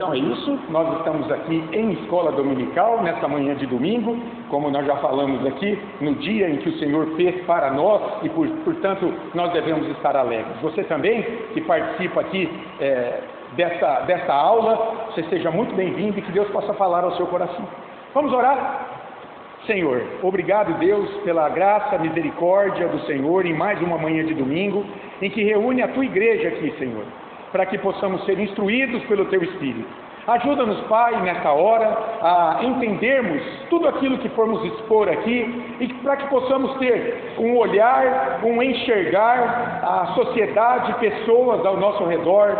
Então é isso, nós estamos aqui em escola dominical, nesta manhã de domingo, como nós já falamos aqui, no dia em que o Senhor fez para nós e, portanto, nós devemos estar alegres. Você também, que participa aqui desta aula, você seja muito bem-vindo e que Deus possa falar ao seu coração. Vamos orar? Senhor, obrigado, Deus, pela graça, misericórdia do Senhor em mais uma manhã de domingo, em que reúne a Tua igreja aqui, Senhor, para que possamos ser instruídos pelo Teu Espírito. Ajuda-nos, Pai, nesta hora, a entendermos tudo aquilo que formos expor aqui e para que possamos ter um olhar, um enxergar a sociedade, pessoas ao nosso redor,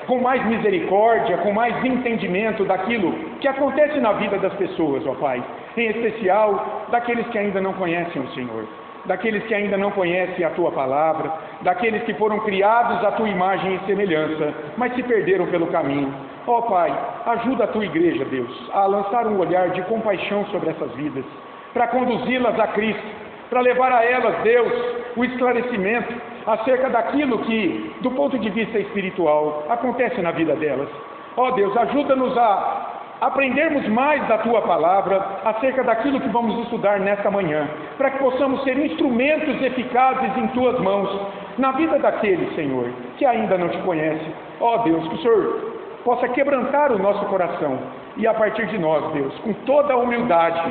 com mais misericórdia, com mais entendimento daquilo que acontece na vida das pessoas, ó Pai, em especial daqueles que ainda não conhecem o Senhor, daqueles que ainda não conhecem a Tua palavra, daqueles que foram criados à Tua imagem e semelhança, mas se perderam pelo caminho. Ó Pai, ajuda a Tua igreja, Deus, a lançar um olhar de compaixão sobre essas vidas, para conduzi-las a Cristo, para levar a elas, Deus, o esclarecimento acerca daquilo que, do ponto de vista espiritual, acontece na vida delas. Ó Deus, ajuda-nos a aprendermos mais da Tua palavra acerca daquilo que vamos estudar nesta manhã, para que possamos ser instrumentos eficazes em Tuas mãos, na vida daqueles, Senhor, que ainda não Te conhecem. Ó Deus, que o Senhor possa quebrantar o nosso coração e a partir de nós, Deus, com toda a humildade,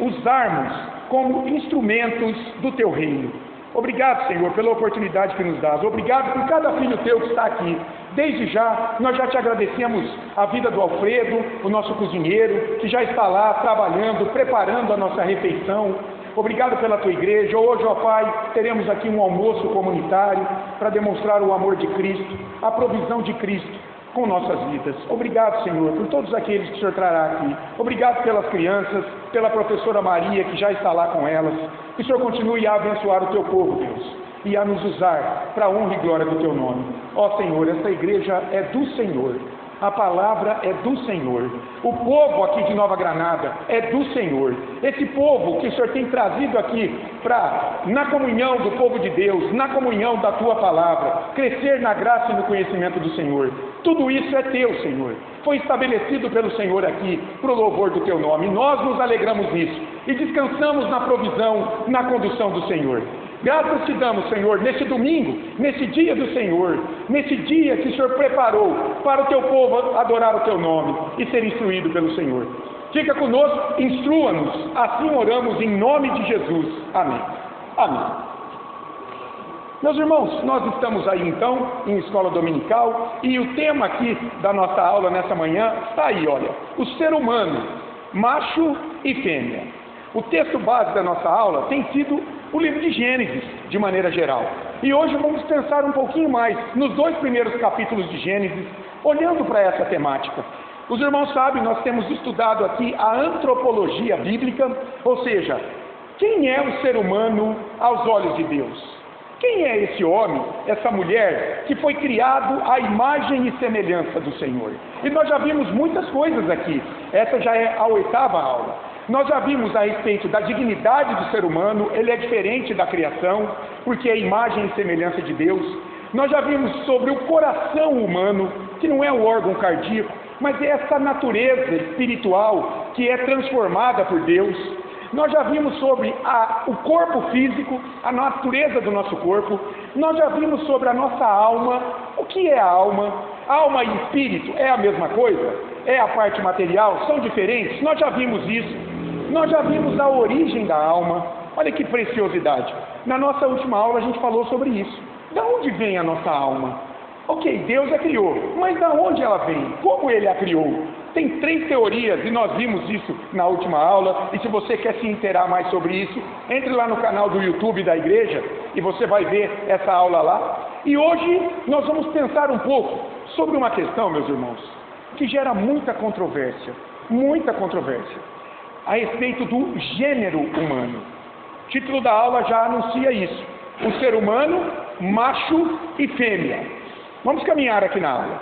usarmos como instrumentos do Teu reino. Obrigado, Senhor, pela oportunidade que nos dás. Obrigado por cada filho Teu que está aqui. Desde já, nós já Te agradecemos a vida do Alfredo, o nosso cozinheiro, que já está lá trabalhando, preparando a nossa refeição. Obrigado pela Tua igreja. Hoje, ó Pai, teremos aqui um almoço comunitário para demonstrar o amor de Cristo, a provisão de Cristo com nossas vidas. Obrigado, Senhor, por todos aqueles que o Senhor trará aqui. Obrigado pelas crianças, pela professora Maria, que já está lá com elas. Que o Senhor continue a abençoar o Teu povo, Deus, e a nos usar para a honra e glória do Teu nome. Ó Senhor, essa igreja é do Senhor. A palavra é do Senhor. O povo aqui de Nova Granada é do Senhor. Esse povo que o Senhor tem trazido aqui para, na comunhão do povo de Deus, na comunhão da Tua palavra, crescer na graça e no conhecimento do Senhor. Tudo isso é Teu, Senhor. Foi estabelecido pelo Senhor aqui, para o louvor do Teu nome. Nós nos alegramos nisso e descansamos na provisão, na condução do Senhor. Graças Te damos, Senhor, nesse domingo, nesse dia do Senhor, nesse dia que o Senhor preparou para o Teu povo adorar o Teu nome e ser instruído pelo Senhor. Fica conosco, instrua-nos, assim oramos em nome de Jesus. Amém. Amém. Meus irmãos, nós estamos aí então em escola dominical e o tema aqui da nossa aula nessa manhã está aí, olha, o ser humano, macho e fêmea. O texto base da nossa aula tem sido o livro de Gênesis, de maneira geral. E hoje vamos pensar um pouquinho mais nos 2 primeiros capítulos de Gênesis, olhando para essa temática. Os irmãos sabem, nós temos estudado aqui a antropologia bíblica, ou seja, quem é o ser humano aos olhos de Deus? Quem é esse homem, essa mulher, que foi criado à imagem e semelhança do Senhor? E nós já vimos muitas coisas aqui. Essa já é a 8ª aula. Nós já vimos a respeito da dignidade do ser humano, ele é diferente da criação, porque é a imagem e semelhança de Deus. Nós já vimos sobre o coração humano, que não é o órgão cardíaco, mas é essa natureza espiritual que é transformada por Deus. Nós já vimos sobre o corpo físico, a natureza do nosso corpo. Nós já vimos sobre a nossa alma. O que é a alma? Alma e espírito é a mesma coisa? É a parte material? São diferentes? Nós já vimos isso. Nós já vimos a origem da alma. Olha que preciosidade. Na nossa última aula a gente falou sobre isso. De onde vem a nossa alma? Ok, Deus a criou, mas de onde ela vem? Como Ele a criou? Tem 3 teorias e nós vimos isso na última aula. E se você quer se inteirar mais sobre isso, entre lá no canal do YouTube da igreja e você vai ver essa aula lá. E hoje nós vamos pensar um pouco sobre uma questão, meus irmãos, que gera muita controvérsia, a respeito do gênero humano. O título da aula já anuncia isso: o ser humano, macho e fêmea. Vamos caminhar aqui na aula.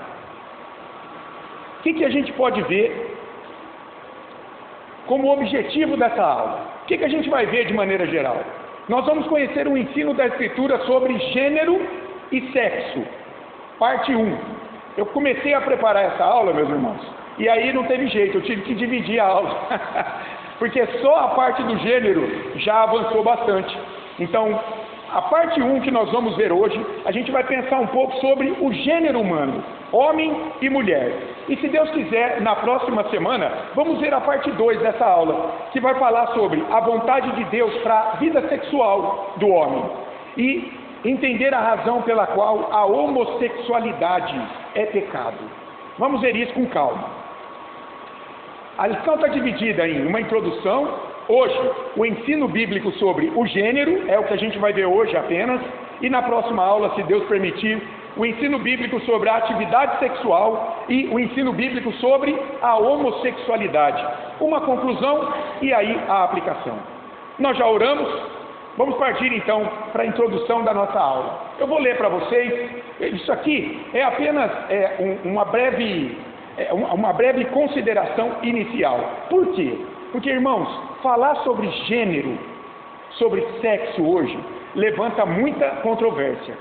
O que a gente pode ver como objetivo dessa aula? O que a gente vai ver de maneira geral? Nós vamos conhecer o ensino da Escritura sobre gênero e sexo, parte 1. Eu comecei a preparar essa aula, meus irmãos, e aí não teve jeito, eu tive que dividir a aula, porque só a parte do gênero já avançou bastante. Então, a parte 1 que nós vamos ver hoje, a gente vai pensar um pouco sobre o gênero humano, homem e mulher. E se Deus quiser, na próxima semana, vamos ver a parte 2 dessa aula, que vai falar sobre a vontade de Deus para a vida sexual do homem. E entender a razão pela qual a homossexualidade é pecado. Vamos ver isso com calma. A lição está dividida em uma introdução. Hoje, o ensino bíblico sobre o gênero, é o que a gente vai ver hoje apenas, e na próxima aula, se Deus permitir, o ensino bíblico sobre a atividade sexual e o ensino bíblico sobre a homossexualidade. Uma conclusão e aí a aplicação. Nós já oramos, vamos partir então para a introdução da nossa aula. Eu vou ler para vocês, isso aqui é apenas uma breve consideração inicial. Por quê? Porque, irmãos, falar sobre gênero, sobre sexo hoje, levanta muita controvérsia.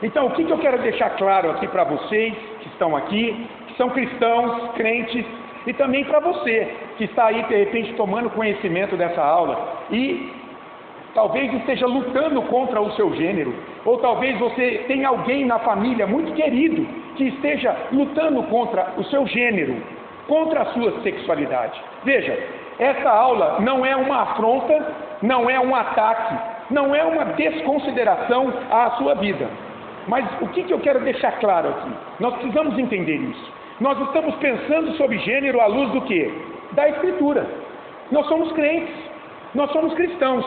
Então, o que eu quero deixar claro aqui para vocês que estão aqui, que são cristãos, crentes, e também para você que está aí, de repente, tomando conhecimento dessa aula e talvez esteja lutando contra o seu gênero, ou talvez você tenha alguém na família muito querido que esteja lutando contra o seu gênero, contra a sua sexualidade. Veja, essa aula não é uma afronta, não é um ataque, não é uma desconsideração à sua vida. Mas o que eu quero deixar claro aqui? Nós precisamos entender isso. Nós estamos pensando sobre gênero à luz do quê? Da Escritura. Nós somos crentes, nós somos cristãos.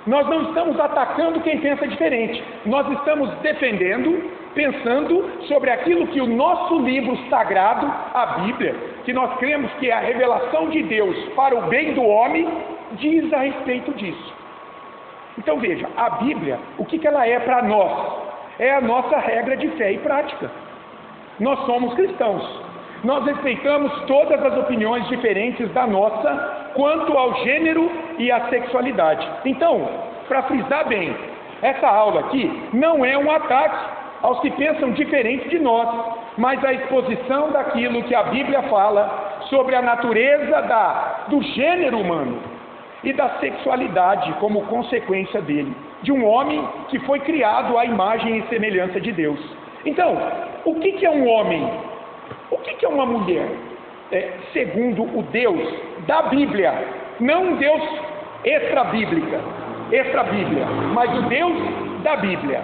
Nós não estamos atacando quem pensa diferente. Nós estamos defendendo, pensando sobre aquilo que o nosso livro sagrado, a Bíblia, que nós cremos que é a revelação de Deus para o bem do homem, diz a respeito disso. Então veja, a Bíblia, o que ela é para nós? É a nossa regra de fé e prática. Nós somos cristãos. Nós respeitamos todas as opiniões diferentes da nossa quanto ao gênero e à sexualidade. Então, para frisar bem, essa aula aqui não é um ataque aos que pensam diferente de nós, mas a exposição daquilo que a Bíblia fala sobre a natureza do gênero humano e da sexualidade como consequência dele, de um homem que foi criado à imagem e semelhança de Deus. Então, o que é um homem? O que é uma mulher? Segundo o Deus da Bíblia, não um Deus extra-bíblia, mas o Deus da Bíblia.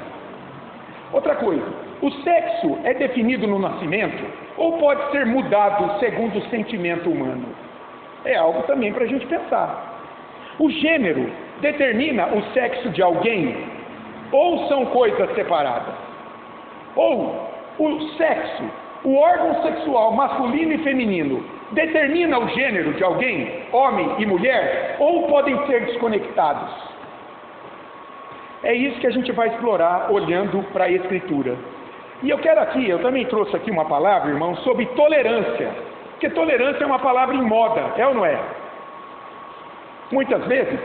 Outra coisa, o sexo é definido no nascimento ou pode ser mudado segundo o sentimento humano? É algo também para a gente pensar. O gênero determina o sexo de alguém ou são coisas separadas? Ou o sexo, o órgão sexual masculino e feminino, determina o gênero de alguém, homem e mulher, ou podem ser desconectados? É isso que a gente vai explorar olhando para a Escritura. E eu também trouxe aqui uma palavra, irmão, sobre tolerância, porque tolerância é uma palavra em moda, é ou não é? Muitas vezes,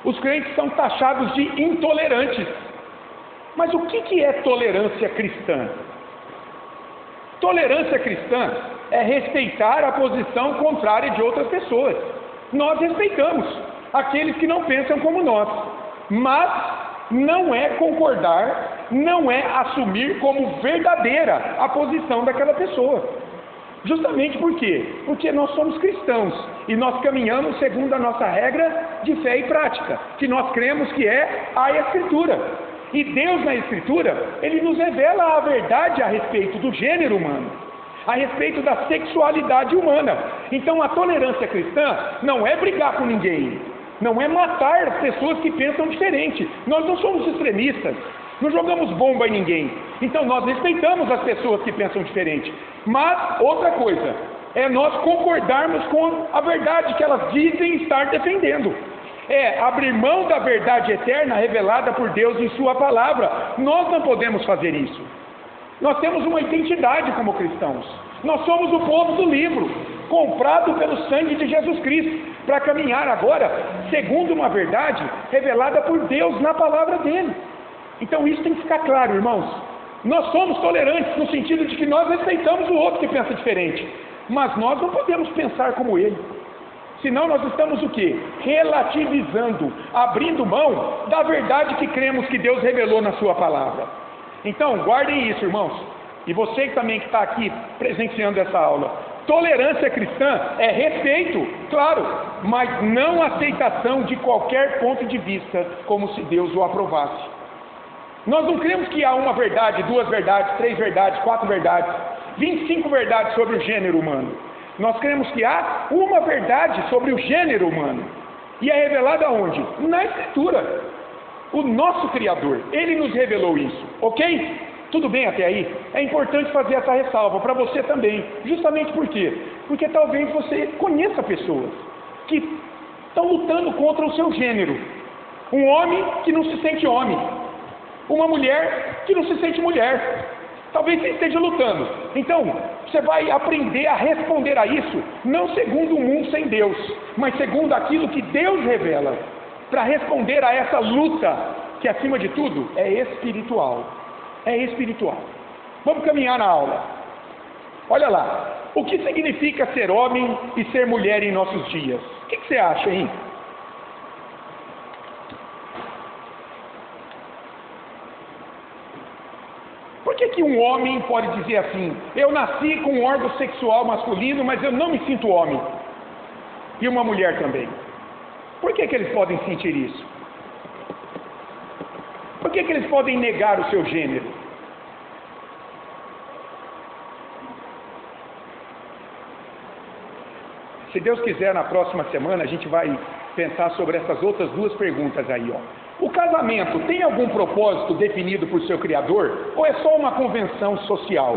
os crentes são taxados de intolerantes. Mas o que é tolerância cristã? Tolerância cristã é respeitar a posição contrária de outras pessoas. Nós respeitamos aqueles que não pensam como nós, mas não é concordar, não é assumir como verdadeira a posição daquela pessoa. Justamente por quê? Porque nós somos cristãos e nós caminhamos segundo a nossa regra de fé e prática, que nós cremos que é a Escritura. E Deus na Escritura, Ele nos revela a verdade a respeito do gênero humano, a respeito da sexualidade humana. Então a tolerância cristã não é brigar com ninguém, não é matar as pessoas que pensam diferente. Nós não somos extremistas, não jogamos bomba em ninguém. Então nós respeitamos as pessoas que pensam diferente. Mas outra coisa, é nós concordarmos com a verdade que elas dizem estar defendendo. É abrir mão da verdade eterna revelada por Deus em sua palavra. Nós não podemos fazer isso. Nós temos uma identidade como cristãos. Nós somos o povo do livro, comprado pelo sangue de Jesus Cristo, para caminhar agora segundo uma verdade revelada por Deus na palavra dele. Então isso tem que ficar claro, irmãos. Nós somos tolerantes no sentido de que nós respeitamos o outro que pensa diferente, mas nós não podemos pensar como ele. Senão nós estamos o quê? Relativizando, abrindo mão da verdade que cremos que Deus revelou na sua palavra. Então, guardem isso, irmãos. E você também que está aqui presenciando essa aula. Tolerância cristã é respeito, claro, mas não aceitação de qualquer ponto de vista, como se Deus o aprovasse. Nós não cremos que há uma verdade, 2 verdades, 3 verdades, 4 verdades, 25 verdades sobre o gênero humano. Nós cremos que há uma verdade sobre o gênero humano. E é revelada onde? Na Escritura. O nosso Criador, Ele nos revelou isso, ok? Tudo bem até aí? É importante fazer essa ressalva para você também. Justamente por quê? Porque talvez você conheça pessoas que estão lutando contra o seu gênero. Um homem que não se sente homem. Uma mulher que não se sente mulher. Talvez você esteja lutando. Então, você vai aprender a responder a isso, não segundo o mundo sem Deus, mas segundo aquilo que Deus revela, para responder a essa luta, que acima de tudo é espiritual. É espiritual. Vamos caminhar na aula. Olha lá. O que significa ser homem e ser mulher em nossos dias? O que você acha, hein? Por que um homem pode dizer assim: eu nasci com um órgão sexual masculino, mas eu não me sinto homem? E uma mulher também. Por que eles podem sentir isso? Por que eles podem negar o seu gênero? Se Deus quiser, na próxima semana a gente vai pensar sobre essas outras 2 perguntas aí, ó. O casamento tem algum propósito definido por seu Criador? Ou é só uma convenção social?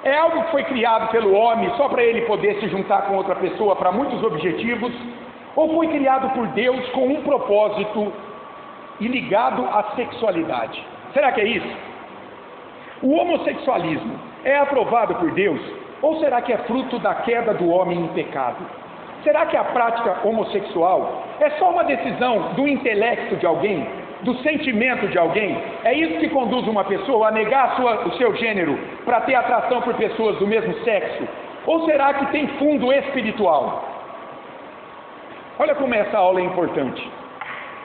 É algo que foi criado pelo homem só para ele poder se juntar com outra pessoa para muitos objetivos? Ou foi criado por Deus com um propósito e ligado à sexualidade? Será que é isso? O homossexualismo é aprovado por Deus? Ou será que é fruto da queda do homem em pecado? Será que a prática homossexual é só uma decisão do intelecto de alguém, do sentimento de alguém? É isso que conduz uma pessoa a negar o seu gênero para ter atração por pessoas do mesmo sexo? Ou será que tem fundo espiritual? Olha como essa aula é importante.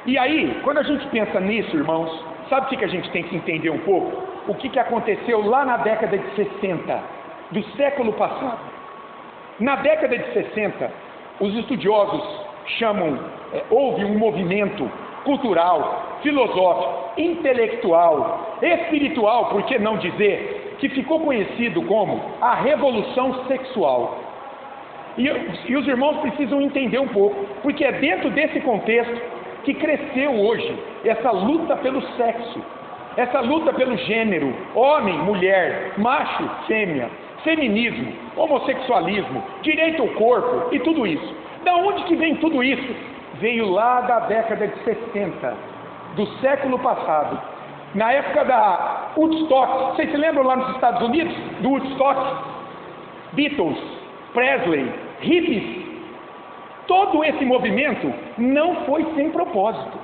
E aí, quando a gente pensa nisso, irmãos, sabe o que a gente tem que entender um pouco? O que aconteceu lá na década de 60, do século passado. Na década de 60, os estudiosos chamam, houve um movimento cultural, filosófico, intelectual, espiritual, por que não dizer, que ficou conhecido como a Revolução Sexual. E os irmãos precisam entender um pouco, porque é dentro desse contexto que cresceu hoje essa luta pelo sexo, essa luta pelo gênero, homem, mulher, macho, fêmea, feminismo, homossexualismo, direito ao corpo e tudo isso. Da onde que vem tudo isso? Veio lá da década de 60, do século passado, na época da Woodstock. Vocês se lembram lá nos Estados Unidos, do Woodstock? Beatles, Presley, hippies. Todo esse movimento não foi sem propósito.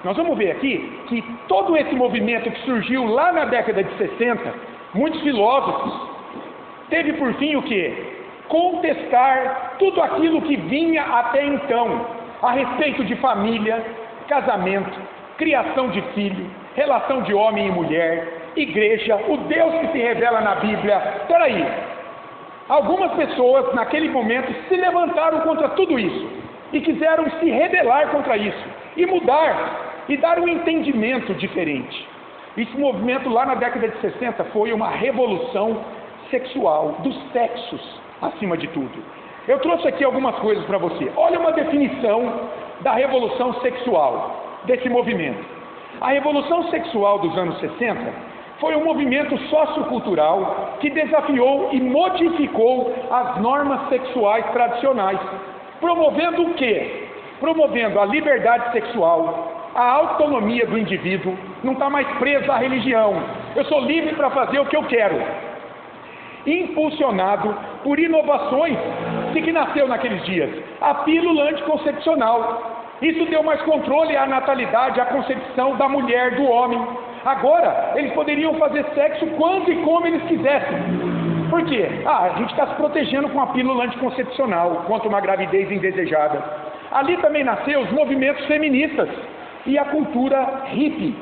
Nós vamos ver aqui que todo esse movimento que surgiu lá na década de 60, muitos filósofos, teve por fim o quê? Contestar tudo aquilo que vinha até então a respeito de família, casamento, criação de filho, relação de homem e mulher, igreja, o Deus que se revela na Bíblia. Espera aí, algumas pessoas naquele momento se levantaram contra tudo isso e quiseram se rebelar contra isso e mudar e dar um entendimento diferente. Esse movimento lá na década de 60 foi uma revolução sexual, dos sexos acima de tudo. Eu trouxe aqui algumas coisas para você. Olha uma definição da revolução sexual, desse movimento. A revolução sexual dos anos 60 foi um movimento sociocultural que desafiou e modificou as normas sexuais tradicionais, promovendo o quê? Promovendo a liberdade sexual, a autonomia do indivíduo, não está mais preso à religião. Eu sou livre para fazer o que eu quero. Impulsionado por inovações que nasceu naqueles dias, a pílula anticoncepcional. Isso deu mais controle à natalidade, à concepção da mulher, do homem. Agora, eles poderiam fazer sexo quando e como eles quisessem. Por quê? A gente está se protegendo com a pílula anticoncepcional contra uma gravidez indesejada. Ali também nasceu os movimentos feministas e a cultura hippie.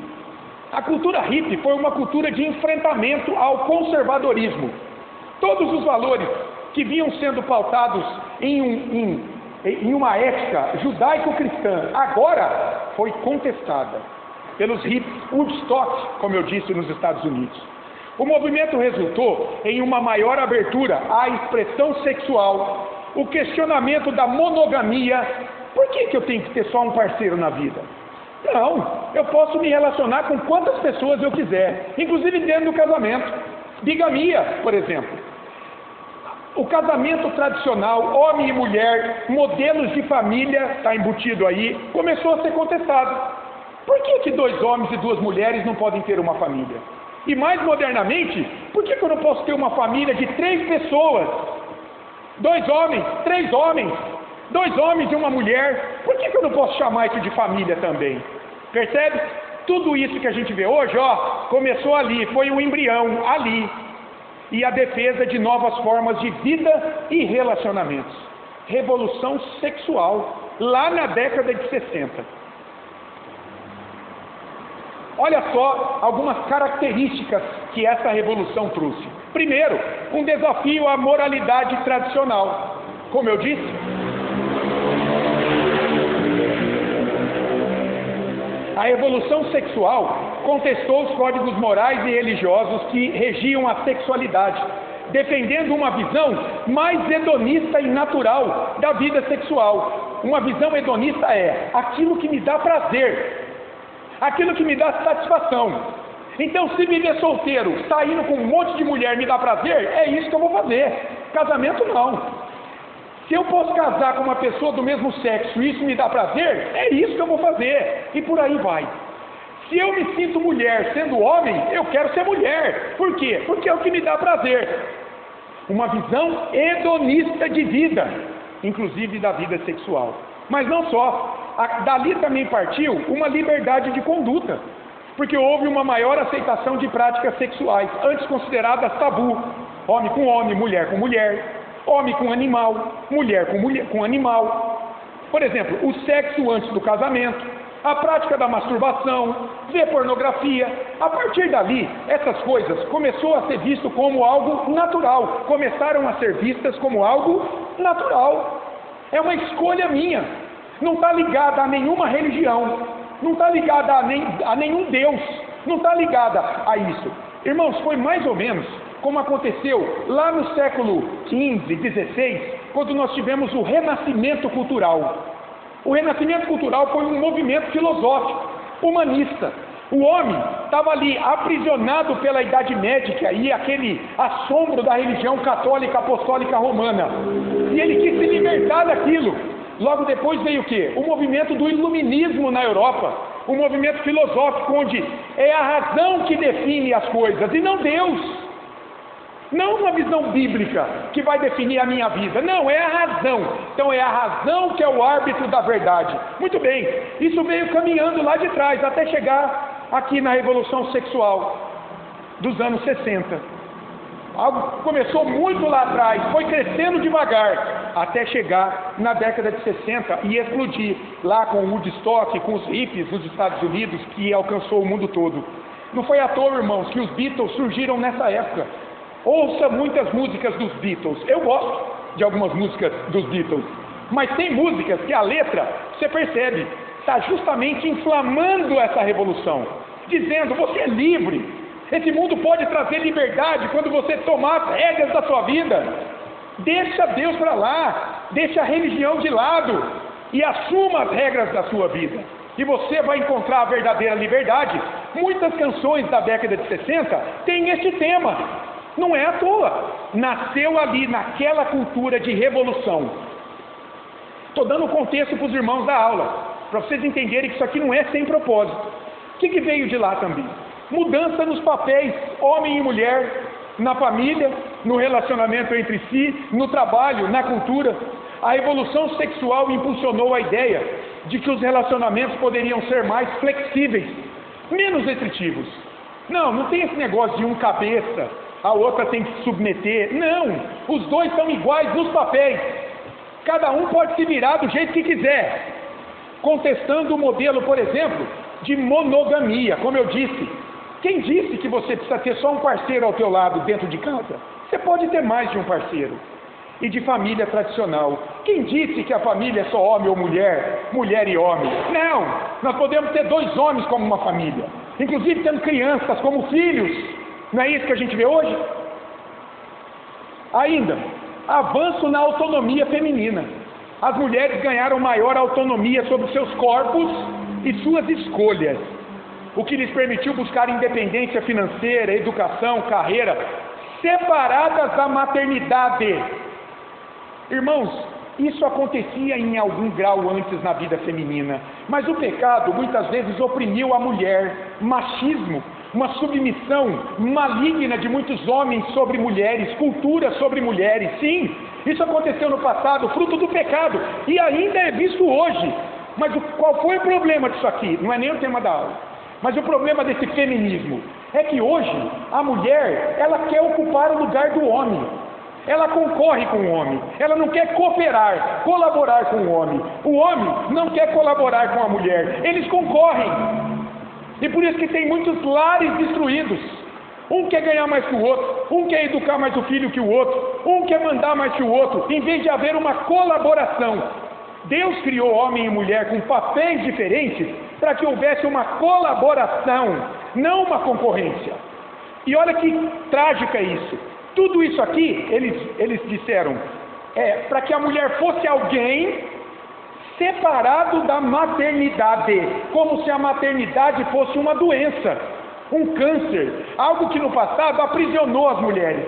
A cultura hippie foi uma cultura de enfrentamento ao conservadorismo. Todos os valores que vinham sendo pautados em uma ética judaico-cristã, agora foi contestada pelos hippies, Woodstock, como eu disse, nos Estados Unidos. O movimento resultou em uma maior abertura à expressão sexual, o questionamento da monogamia. Por que eu tenho que ter só um parceiro na vida? Não, eu posso me relacionar com quantas pessoas eu quiser, inclusive dentro do casamento. Bigamia, por exemplo. O casamento tradicional, homem e mulher, modelos de família, está embutido aí, começou a ser contestado. Por que 2 homens e 2 mulheres não podem ter uma família? E mais modernamente, por que eu não posso ter uma família de 3 pessoas? 2 homens, 3 homens, 2 homens e uma mulher. Por que eu não posso chamar isso de família também? Percebe? Tudo isso que a gente vê hoje, começou ali, foi um embrião ali. E a defesa de novas formas de vida e relacionamentos. Revolução sexual, lá na década de 60. Olha só algumas características que essa revolução trouxe. Primeiro, um desafio à moralidade tradicional. Como eu disse, a revolução sexual contestou os códigos morais e religiosos que regiam a sexualidade, defendendo uma visão mais hedonista e natural da vida sexual. Uma visão hedonista é aquilo que me dá prazer, aquilo que me dá satisfação. Então, se me ver solteiro, saindo com um monte de mulher me dá prazer, é isso que eu vou fazer. Casamento não. Se eu posso casar com uma pessoa do mesmo sexo e isso me dá prazer, é isso que eu vou fazer. E por aí vai. Se eu me sinto mulher sendo homem, eu quero ser mulher. Por quê? Porque é o que me dá prazer. Uma visão hedonista de vida, inclusive da vida sexual. Mas não só. Dali também partiu uma liberdade de conduta, porque houve uma maior aceitação de práticas sexuais, antes consideradas tabu. Homem com homem, mulher com mulher, homem com animal, mulher com animal. Por exemplo, o sexo antes do casamento, a prática da masturbação, ver pornografia. A partir dali, essas coisas começou a ser visto como algo natural, começaram a ser vistas como algo natural. É uma escolha minha, não está ligada a nenhuma religião, não está ligada a nenhum Deus, não está ligada a isso. Irmãos, foi mais ou menos como aconteceu lá no século XV, XVI, quando nós tivemos o Renascimento Cultural. O Renascimento Cultural foi um movimento filosófico, humanista. O homem estava ali aprisionado pela Idade Média e aquele assombro da religião católica apostólica romana. E ele quis se libertar daquilo. Logo depois veio o quê? O movimento do iluminismo na Europa. Um movimento filosófico onde é a razão que define as coisas e não Deus. Não uma visão bíblica que vai definir a minha vida. Não, é a razão. Então é a razão que é o árbitro da verdade. Muito bem, isso veio caminhando lá de trás, até chegar aqui na Revolução Sexual dos anos 60. Algo começou muito lá atrás, foi crescendo devagar, até chegar na década de 60 e explodir lá com o Woodstock, com os hippies nos Estados Unidos, que alcançou o mundo todo. Não foi à toa, irmãos, que os Beatles surgiram nessa época. Ouça muitas músicas dos Beatles. Eu gosto de algumas músicas dos Beatles, mas tem músicas que a letra, você percebe, está justamente inflamando essa revolução, dizendo: você é livre, esse mundo pode trazer liberdade quando você tomar as rédeas da sua vida. Deixa Deus para lá, deixa a religião de lado e assuma as regras da sua vida, e você vai encontrar a verdadeira liberdade. Muitas canções da década de 60 têm esse tema. Não é à toa, nasceu ali naquela cultura de revolução. Estou dando contexto para os irmãos da aula, para vocês entenderem que isso aqui não é sem propósito. O que veio de lá também? Mudança nos papéis, homem e mulher, na família, no relacionamento entre si, no trabalho, na cultura. A revolução sexual impulsionou a ideia de que os relacionamentos poderiam ser mais flexíveis, menos restritivos. Não tem esse negócio de um cabeça, a outra tem que se submeter. Não, os dois são iguais nos papéis. Cada um pode se virar do jeito que quiser, contestando o modelo, por exemplo, de monogamia. Como eu disse, quem disse que você precisa ter só um parceiro ao teu lado dentro de casa? Você pode ter mais de um parceiro. E de família tradicional, quem disse que a família é só homem ou mulher, mulher e homem? Não, nós podemos ter dois homens como uma família, inclusive tendo crianças como filhos. Não é isso que a gente vê hoje? Ainda, avanço na autonomia feminina. As mulheres ganharam maior autonomia sobre seus corpos e suas escolhas, o que lhes permitiu buscar independência financeira, educação, carreira, separadas da maternidade. Irmãos, isso acontecia em algum grau antes na vida feminina, mas o pecado muitas vezes oprimiu a mulher. Machismo, uma submissão maligna de muitos homens sobre mulheres, cultura sobre mulheres. Sim, isso aconteceu no passado, fruto do pecado, e ainda é visto hoje. Mas qual foi o problema disso aqui? Não é nem o tema da aula, mas o problema desse feminismo é que hoje a mulher, ela quer ocupar o lugar do homem. Ela concorre com o homem, ela não quer cooperar, colaborar com o homem não quer colaborar com a mulher, eles concorrem, e por isso que tem muitos lares destruídos. Um quer ganhar mais que o outro, um quer educar mais o filho que o outro, um quer mandar mais que o outro, em vez de haver uma colaboração. Deus criou homem e mulher com papéis diferentes para que houvesse uma colaboração, não uma concorrência. E olha que trágico é isso. Tudo isso aqui, eles disseram, para que a mulher fosse alguém separado da maternidade, como se a maternidade fosse uma doença, um câncer, algo que no passado aprisionou as mulheres.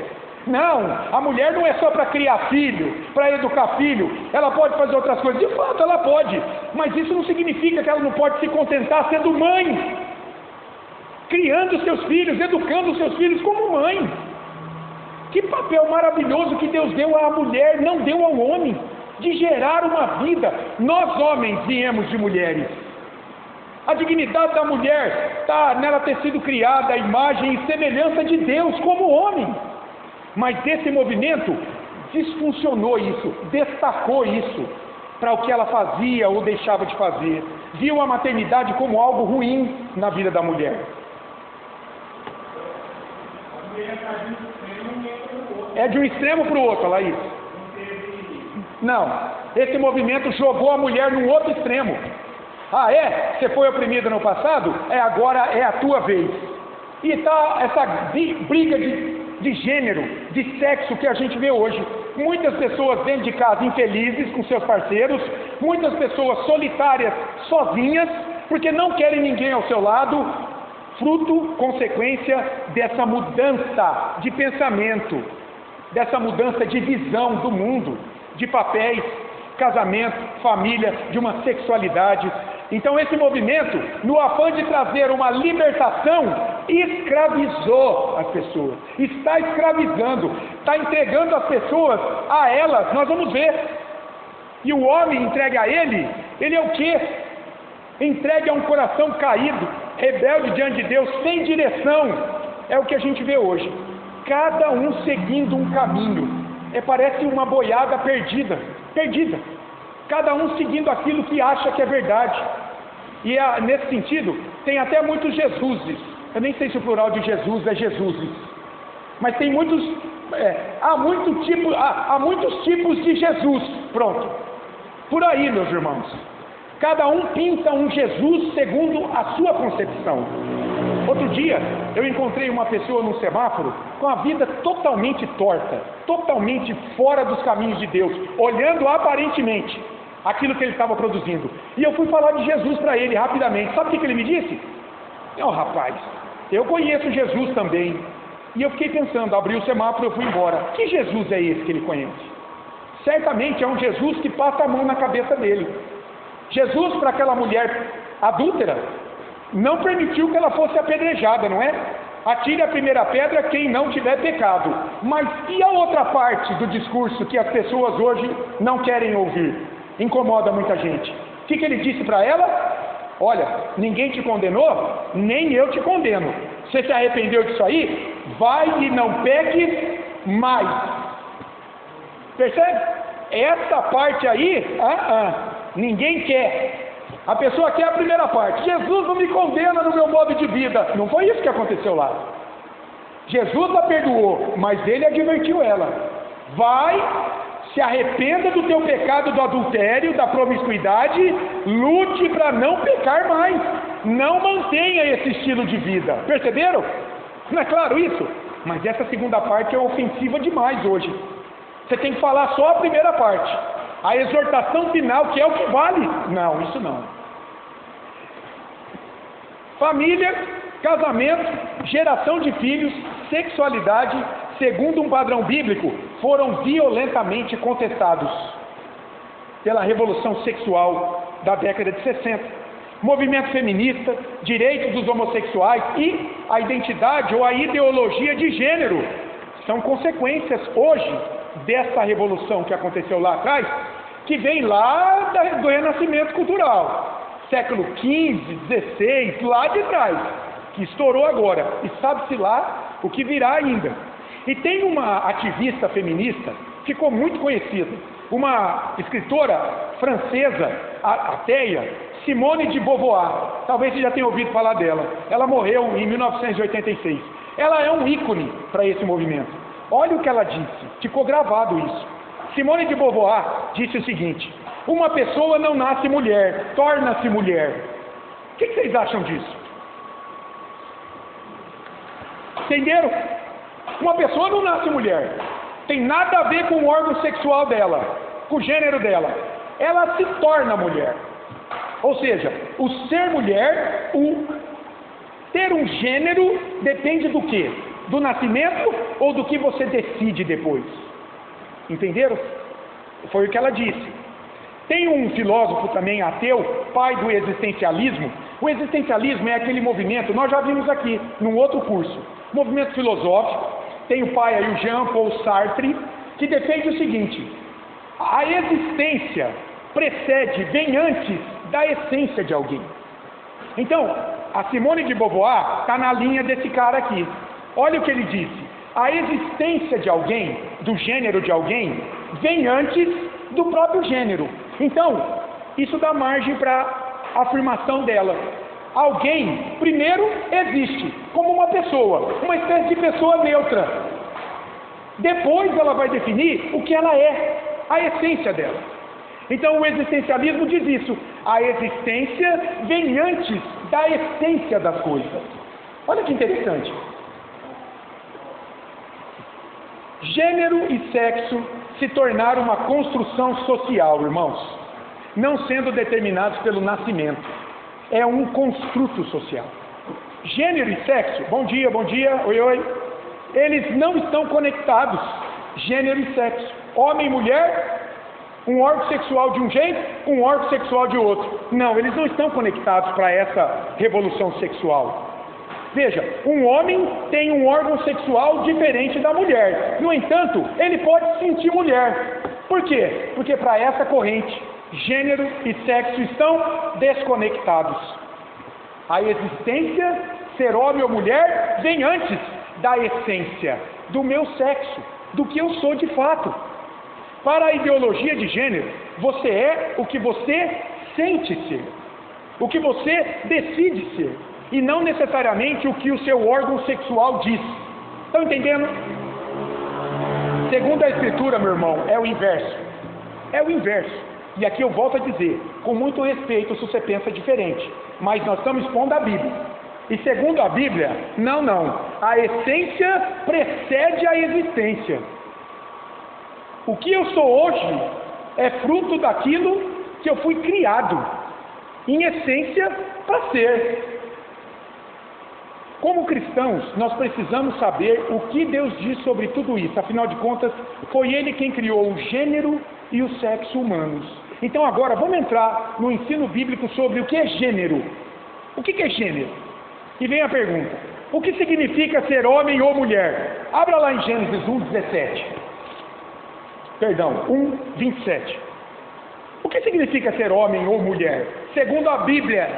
Não, a mulher não é só para criar filho, para educar filho, ela pode fazer outras coisas, de fato ela pode, mas isso não significa que ela não pode se contentar sendo mãe, criando seus filhos, educando seus filhos como mãe. Que papel maravilhoso que Deus deu à mulher, não deu ao homem, de gerar uma vida. Nós homens viemos de mulheres. A dignidade da mulher está nela ter sido criada à imagem e semelhança de Deus como homem. Mas desse movimento disfuncionou isso, destacou isso para o que ela fazia ou deixava de fazer. Viu a maternidade como algo ruim na vida da mulher. É de um extremo para o outro, Laís. Não, esse movimento jogou a mulher num outro extremo. Ah, é? Você foi oprimida no passado? Agora é a tua vez. E está essa briga de gênero, de sexo que a gente vê hoje. Muitas pessoas dentro de casa infelizes com seus parceiros, muitas pessoas solitárias, sozinhas, porque não querem ninguém ao seu lado, fruto, consequência dessa mudança de pensamento, dessa mudança de visão do mundo, de papéis, casamento, família, de uma sexualidade. Então esse movimento, no afã de trazer uma libertação, escravizou as pessoas, está escravizando, está entregando as pessoas a elas, nós vamos ver. E o homem entregue a ele é o quê? Entregue a um coração caído, rebelde diante de Deus, sem direção. É o que a gente vê hoje. Cada um seguindo um caminho, parece uma boiada perdida, cada um seguindo aquilo que acha que é verdade, e nesse sentido, tem até muitos Jesuses, eu nem sei se o plural de Jesus é Jesuses, mas tem muitos, há muitos tipos de Jesus, pronto, por aí meus irmãos, cada um pinta um Jesus segundo a sua concepção. Outro dia, eu encontrei uma pessoa no semáforo com a vida totalmente torta, totalmente fora dos caminhos de Deus, olhando aparentemente aquilo que ele estava produzindo. E eu fui falar de Jesus para ele rapidamente. Sabe o que ele me disse? Rapaz, eu conheço Jesus também. E eu fiquei pensando, abri o semáforo e eu fui embora. Que Jesus é esse que ele conhece? Certamente é um Jesus que passa a mão na cabeça dele. Jesus, para aquela mulher adúltera, não permitiu que ela fosse apedrejada, não é? Atire a primeira pedra quem não tiver pecado. Mas e a outra parte do discurso que as pessoas hoje não querem ouvir? Incomoda muita gente. O que ele disse para ela? Olha, ninguém te condenou, nem eu te condeno. Você se arrependeu disso aí? Vai e não peque mais. Percebe? Essa parte aí, ninguém quer. A pessoa quer a primeira parte. Jesus não me condena no meu modo de vida. Não foi isso que aconteceu lá. Jesus a perdoou, mas ele advertiu ela. Vai, se arrependa do teu pecado do adultério, da promiscuidade, lute para não pecar mais. Não mantenha esse estilo de vida. Perceberam? Não é claro isso? Mas essa segunda parte é ofensiva demais hoje. Você tem que falar só a primeira parte. A exortação final, que é o que vale. Não, isso não. Família, casamento, geração de filhos, sexualidade, segundo um padrão bíblico, foram violentamente contestados pela revolução sexual da década de 60. Movimento feminista, direitos dos homossexuais e a identidade ou a ideologia de gênero são consequências hoje dessa revolução que aconteceu lá atrás, que vem lá do renascimento cultural, século XV, XVI, lá de trás, que estourou agora, e sabe-se lá o que virá ainda. E tem uma ativista feminista, ficou muito conhecida, uma escritora francesa, ateia, Simone de Beauvoir. Talvez você já tenha ouvido falar dela. Ela morreu em 1986. Ela é um ícone para esse movimento. Olha o que ela disse, ficou gravado isso. Simone de Beauvoir disse o seguinte: uma pessoa não nasce mulher, torna-se mulher. O que vocês acham disso? Entenderam? Uma pessoa não nasce mulher, tem nada a ver com o órgão sexual dela, com o gênero dela. Ela se torna mulher. Ou seja, o ser mulher, o ter um gênero, depende do quê? Do nascimento ou do que você decide depois? Entenderam? Foi o que ela disse. Tem um filósofo também ateu, pai do existencialismo. O existencialismo é aquele movimento, nós já vimos aqui, num outro curso, movimento filosófico. Tem o pai aí, o Jean-Paul Sartre, que defende o seguinte: a existência precede, vem antes da essência de alguém. Então, a Simone de Beauvoir está na linha desse cara aqui. Olha o que ele disse: a existência de alguém, do gênero de alguém, vem antes do próprio gênero. Então, isso dá margem para a afirmação dela. Alguém, primeiro, existe como uma pessoa, uma espécie de pessoa neutra. Depois ela vai definir o que ela é, a essência dela. Então o existencialismo diz isso: a existência vem antes da essência das coisas. Olha que interessante. Gênero e sexo se tornaram uma construção social, irmãos, não sendo determinados pelo nascimento. É um construto social. Gênero e sexo, bom dia, oi, oi. Eles não estão conectados, gênero e sexo. Homem e mulher, um órgão sexual de um jeito, um órgão sexual de outro. Não, eles não estão conectados para essa revolução sexual. Veja, um homem tem um órgão sexual diferente da mulher. No entanto, ele pode se sentir mulher. Por quê? Porque para essa corrente, gênero e sexo estão desconectados. A existência, ser homem ou mulher, vem antes da essência, do meu sexo, do que eu sou de fato. Para a ideologia de gênero, você é o que você sente ser, o que você decide ser, e não necessariamente o que o seu órgão sexual diz. Estão entendendo? Segundo a Escritura, meu irmão, é o inverso. É o inverso. E aqui eu volto a dizer, com muito respeito se você pensa diferente, mas nós estamos expondo a Bíblia. E segundo a Bíblia, não. A essência precede a existência. O que eu sou hoje é fruto daquilo que eu fui criado, em essência, para ser. Como cristãos, nós precisamos saber o que Deus diz sobre tudo isso. Afinal de contas, foi Ele quem criou o gênero e o sexo humanos. Então agora, vamos entrar no ensino bíblico sobre o que é gênero. O que é gênero? E vem a pergunta: o que significa ser homem ou mulher? Abra lá em Gênesis 1:27. Perdão, 1:27. O que significa ser homem ou mulher? Segundo a Bíblia,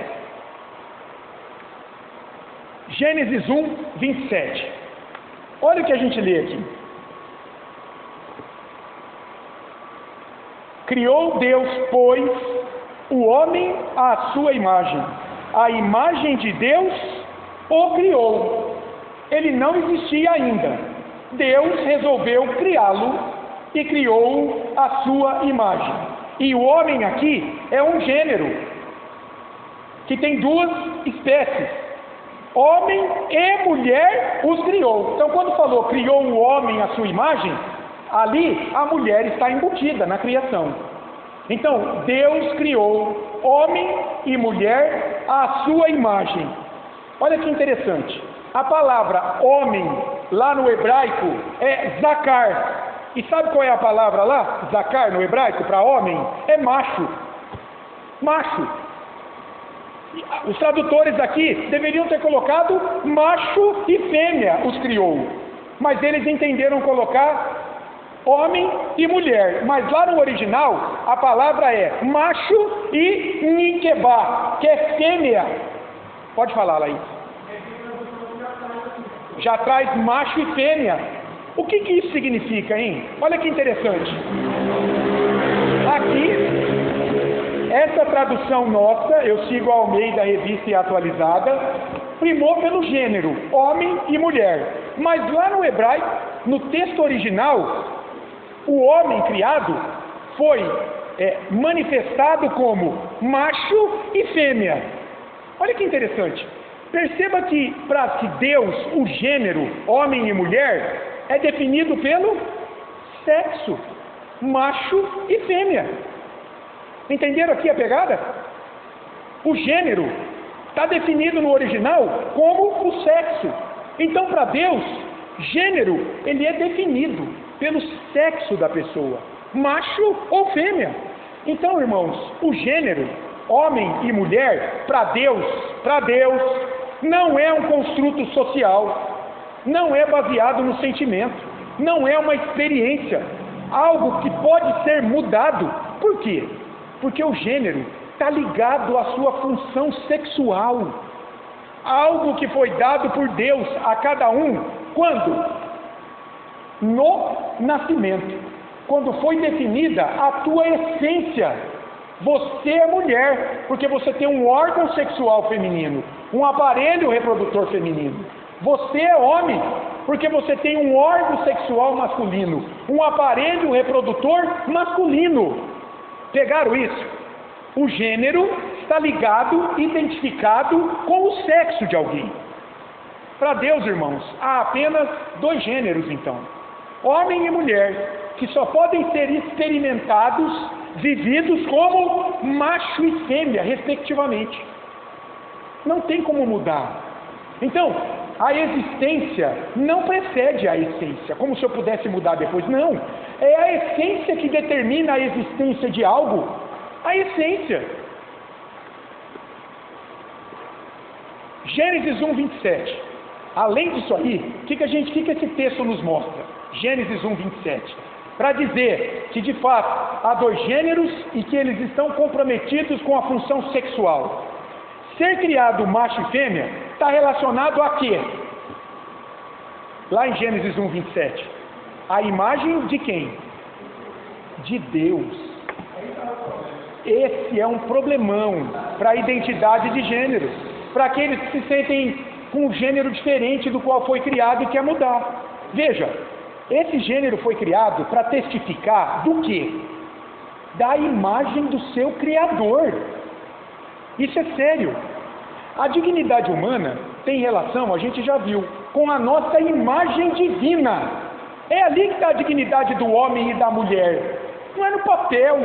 Gênesis 1, 27. Olha o que a gente lê aqui. Criou Deus, pois, o homem à sua imagem. A imagem de Deus o criou. Ele não existia ainda. Deus resolveu criá-lo e criou a sua imagem. E o homem aqui é um gênero que tem duas espécies. Homem e mulher os criou. Então, quando falou criou o homem à sua imagem, ali a mulher está embutida na criação. Então, Deus criou homem e mulher à sua imagem. Olha que interessante. A palavra homem, lá no hebraico, é zakar. E sabe qual é a palavra lá? Zakar, no hebraico, para homem? É macho. Macho. Os tradutores aqui deveriam ter colocado macho e fêmea os criou. Mas eles entenderam colocar homem e mulher. Mas lá no original, a palavra é macho e nikebá, que é fêmea. Pode falar, Laís. Já traz macho e fêmea. O que isso significa, hein? Olha que interessante. Aqui, essa tradução nossa, eu sigo a Almeida, Revista e Atualizada, primou pelo gênero, homem e mulher. Mas lá no hebraico, no texto original, o homem criado foi manifestado como macho e fêmea. Olha que interessante. Perceba que para que Deus, o gênero, homem e mulher, é definido pelo sexo, macho e fêmea. Entenderam aqui a pegada? O gênero está definido no original como o sexo. Então, para Deus, gênero, ele é definido pelo sexo da pessoa, macho ou fêmea. Então, irmãos, o gênero, homem e mulher, para Deus, não é um construto social, não é baseado no sentimento, não é uma experiência, algo que pode ser mudado. Por quê? Porque o gênero está ligado à sua função sexual, algo que foi dado por Deus a cada um, quando? No nascimento, quando foi definida a tua essência. Você é mulher, porque você tem um órgão sexual feminino, um aparelho reprodutor feminino. Você é homem, porque você tem um órgão sexual masculino, um aparelho reprodutor masculino. Pegaram isso? O gênero está ligado, identificado com o sexo de alguém. Para Deus, irmãos, há apenas dois gêneros, então. Homem e mulher, que só podem ser experimentados, vividos como macho e fêmea, respectivamente. Não tem como mudar. Então, a existência não precede a essência, como se eu pudesse mudar depois. Não, é a essência que determina a existência de algo. A essência. Gênesis 1, 27. Além disso aí, o que esse texto nos mostra? Gênesis 1, 27. Para dizer que de fato há dois gêneros e que eles estão comprometidos com a função sexual. Ser criado macho e fêmea está relacionado a quê? Lá em Gênesis 1, 27. A imagem de quem? De Deus. Esse é um problemão para a identidade de gênero, para aqueles que se sentem com um gênero diferente do qual foi criado e quer mudar. Veja, esse gênero foi criado para testificar do quê? Da imagem do seu Criador. Isso é sério. A dignidade humana tem relação, a gente já viu, com a nossa imagem divina. É ali que está a dignidade do homem e da mulher. Não é no papel,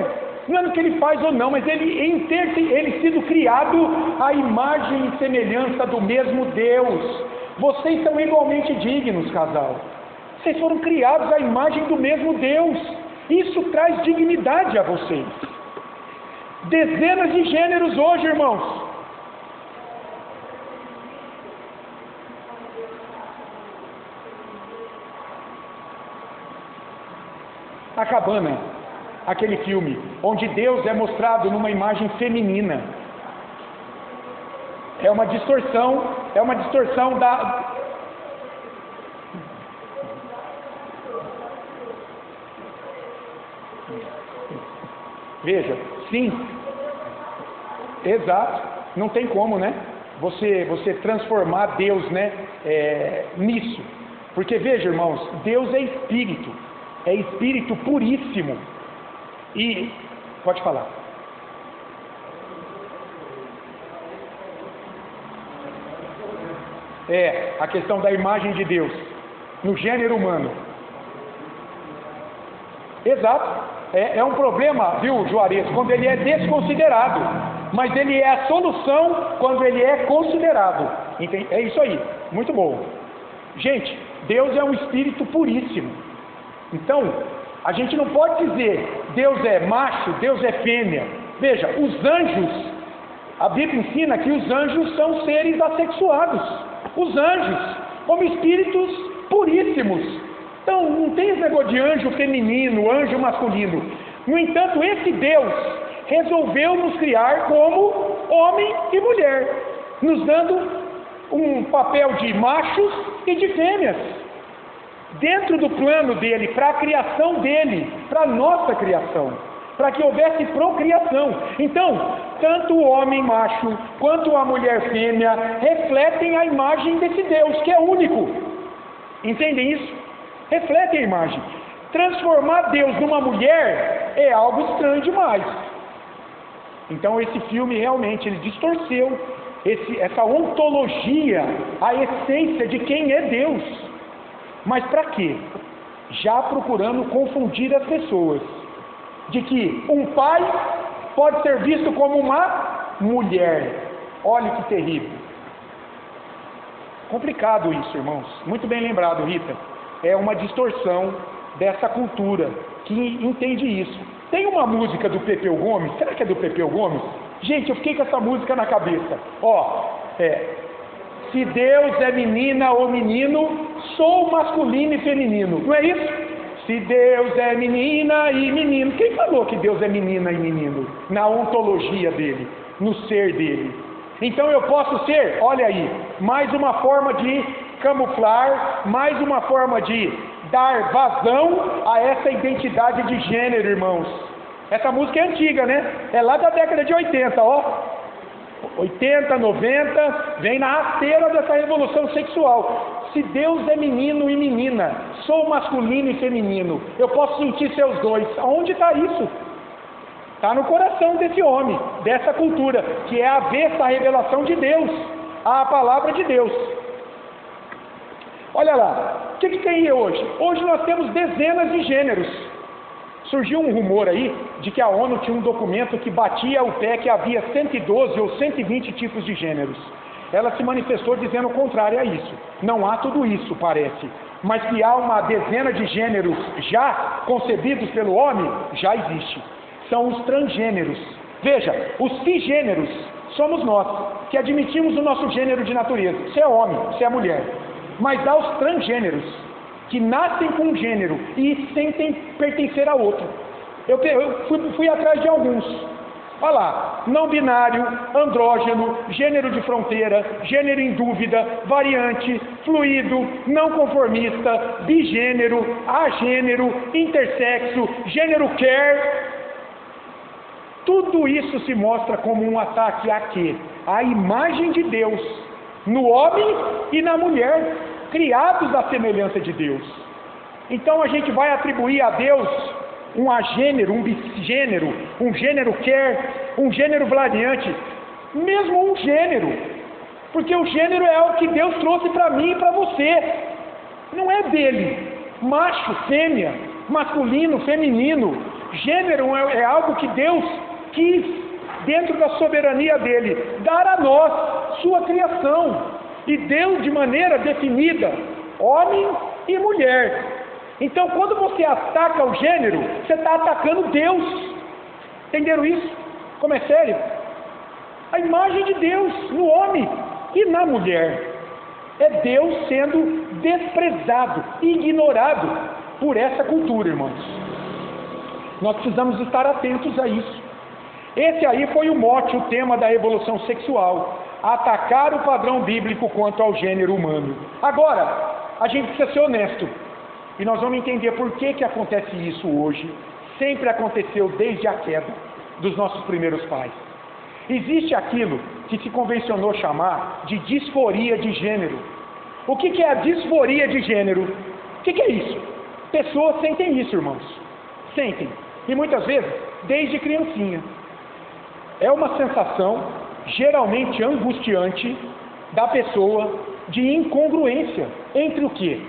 não é no que ele faz ou não, mas ele sido criado à imagem e semelhança do mesmo Deus. Vocês são igualmente dignos, casal. Vocês foram criados à imagem do mesmo Deus. Isso traz dignidade a vocês. Dezenas de gêneros hoje, irmãos. A Cabana, aquele filme onde Deus é mostrado numa imagem feminina. É uma distorção da... Veja, sim, exato, não tem como, né? Você transformar Deus, né, nisso. Porque veja, irmãos, Deus é espírito puríssimo. E, pode falar. A questão da imagem de Deus no gênero humano. Exato. É um problema, viu, Juarez, quando ele é desconsiderado, mas ele é a solução quando ele é considerado. É isso aí, muito bom. Gente, Deus é um espírito puríssimo. Então, a gente não pode dizer Deus é macho, Deus é fêmea. Veja, os anjos, a Bíblia ensina que os anjos são seres assexuados. Os anjos, como espíritos puríssimos. Então, não tem esse negócio de anjo feminino, anjo masculino. No entanto, esse Deus resolveu nos criar como homem e mulher, nos dando um papel de machos e de fêmeas, dentro do plano dele, para a criação dele, para a nossa criação, para que houvesse procriação. Então, tanto o homem macho quanto a mulher fêmea refletem a imagem desse Deus, que é único. Entendem isso? Refletem a imagem. Transformar Deus numa mulher é algo estranho demais. Então esse filme realmente ele distorceu essa ontologia, a essência de quem é Deus. Mas para quê? Já procurando confundir as pessoas, de que um pai pode ser visto como uma mulher. Olha que terrível. Complicado isso, irmãos. Muito bem lembrado, Rita. É uma distorção dessa cultura que entende isso. Tem uma música do Pepeu Gomes, será que é do Pepeu Gomes? Gente, eu fiquei com essa música na cabeça. Se Deus é menina ou menino, sou masculino e feminino. Não é isso? Se Deus é menina e menino. Quem falou que Deus é menina e menino? Na ontologia dele, no ser dele. Então eu posso ser, olha aí, mais uma forma de camuflar, mais uma forma de dar vazão a essa identidade de gênero, irmãos. Essa música é antiga, né? É lá da década de 80, 80, 90, vem na rasteira dessa revolução sexual. Se Deus é menino e menina, sou masculino e feminino, eu posso sentir seus dois. Aonde está isso? Está no coração desse homem, dessa cultura, que é avessa à revelação de Deus, à palavra de Deus. Olha lá, o que tem hoje? Hoje nós temos dezenas de gêneros. Surgiu um rumor aí de que a ONU tinha um documento que batia o pé que havia 112 ou 120 tipos de gêneros. Ela se manifestou dizendo o contrário a isso. Não há tudo isso, parece. Mas que há uma dezena de gêneros já concebidos pelo homem, já existe. São os transgêneros. Veja, os cisgêneros somos nós, que admitimos o nosso gênero de natureza. Você é homem, você é mulher. Mas há os transgêneros, que nascem com um gênero e sentem pertencer a outro. Eu fui atrás de alguns. Olha lá, não binário, andrógeno, gênero de fronteira, gênero em dúvida, variante, fluido, não conformista, bigênero, agênero, intersexo, gênero queer. Tudo isso se mostra como um ataque a quê? A imagem de Deus no homem e na mulher, criados à semelhança de Deus. Então a gente vai atribuir a Deus um agênero, um bisgênero, um gênero quer, um gênero variante, mesmo um gênero, porque o gênero é algo que Deus trouxe para mim e para você, não é dele. Macho, fêmea, masculino, feminino, gênero é algo que Deus quis, dentro da soberania dele, dar a nós, sua criação, e deu de maneira definida, homem e mulher. Então, quando você ataca o gênero, você está atacando Deus. Entenderam isso? Como é sério? A imagem de Deus no homem e na mulher. É Deus sendo desprezado, ignorado por essa cultura, irmãos. Nós precisamos estar atentos a isso. Esse aí foi o mote, o tema da revolução sexual. atacar o padrão bíblico quanto ao gênero humano. Agora, a gente precisa ser honesto, e nós vamos entender por que acontece isso hoje. Sempre aconteceu desde a queda dos nossos primeiros pais. Existe aquilo que se convencionou chamar de disforia de gênero. O que é a disforia de gênero? O que é isso? Pessoas sentem isso, irmãos. Sentem. E muitas vezes, desde criancinha. É uma sensação geralmente angustiante da pessoa de incongruência entre o quê?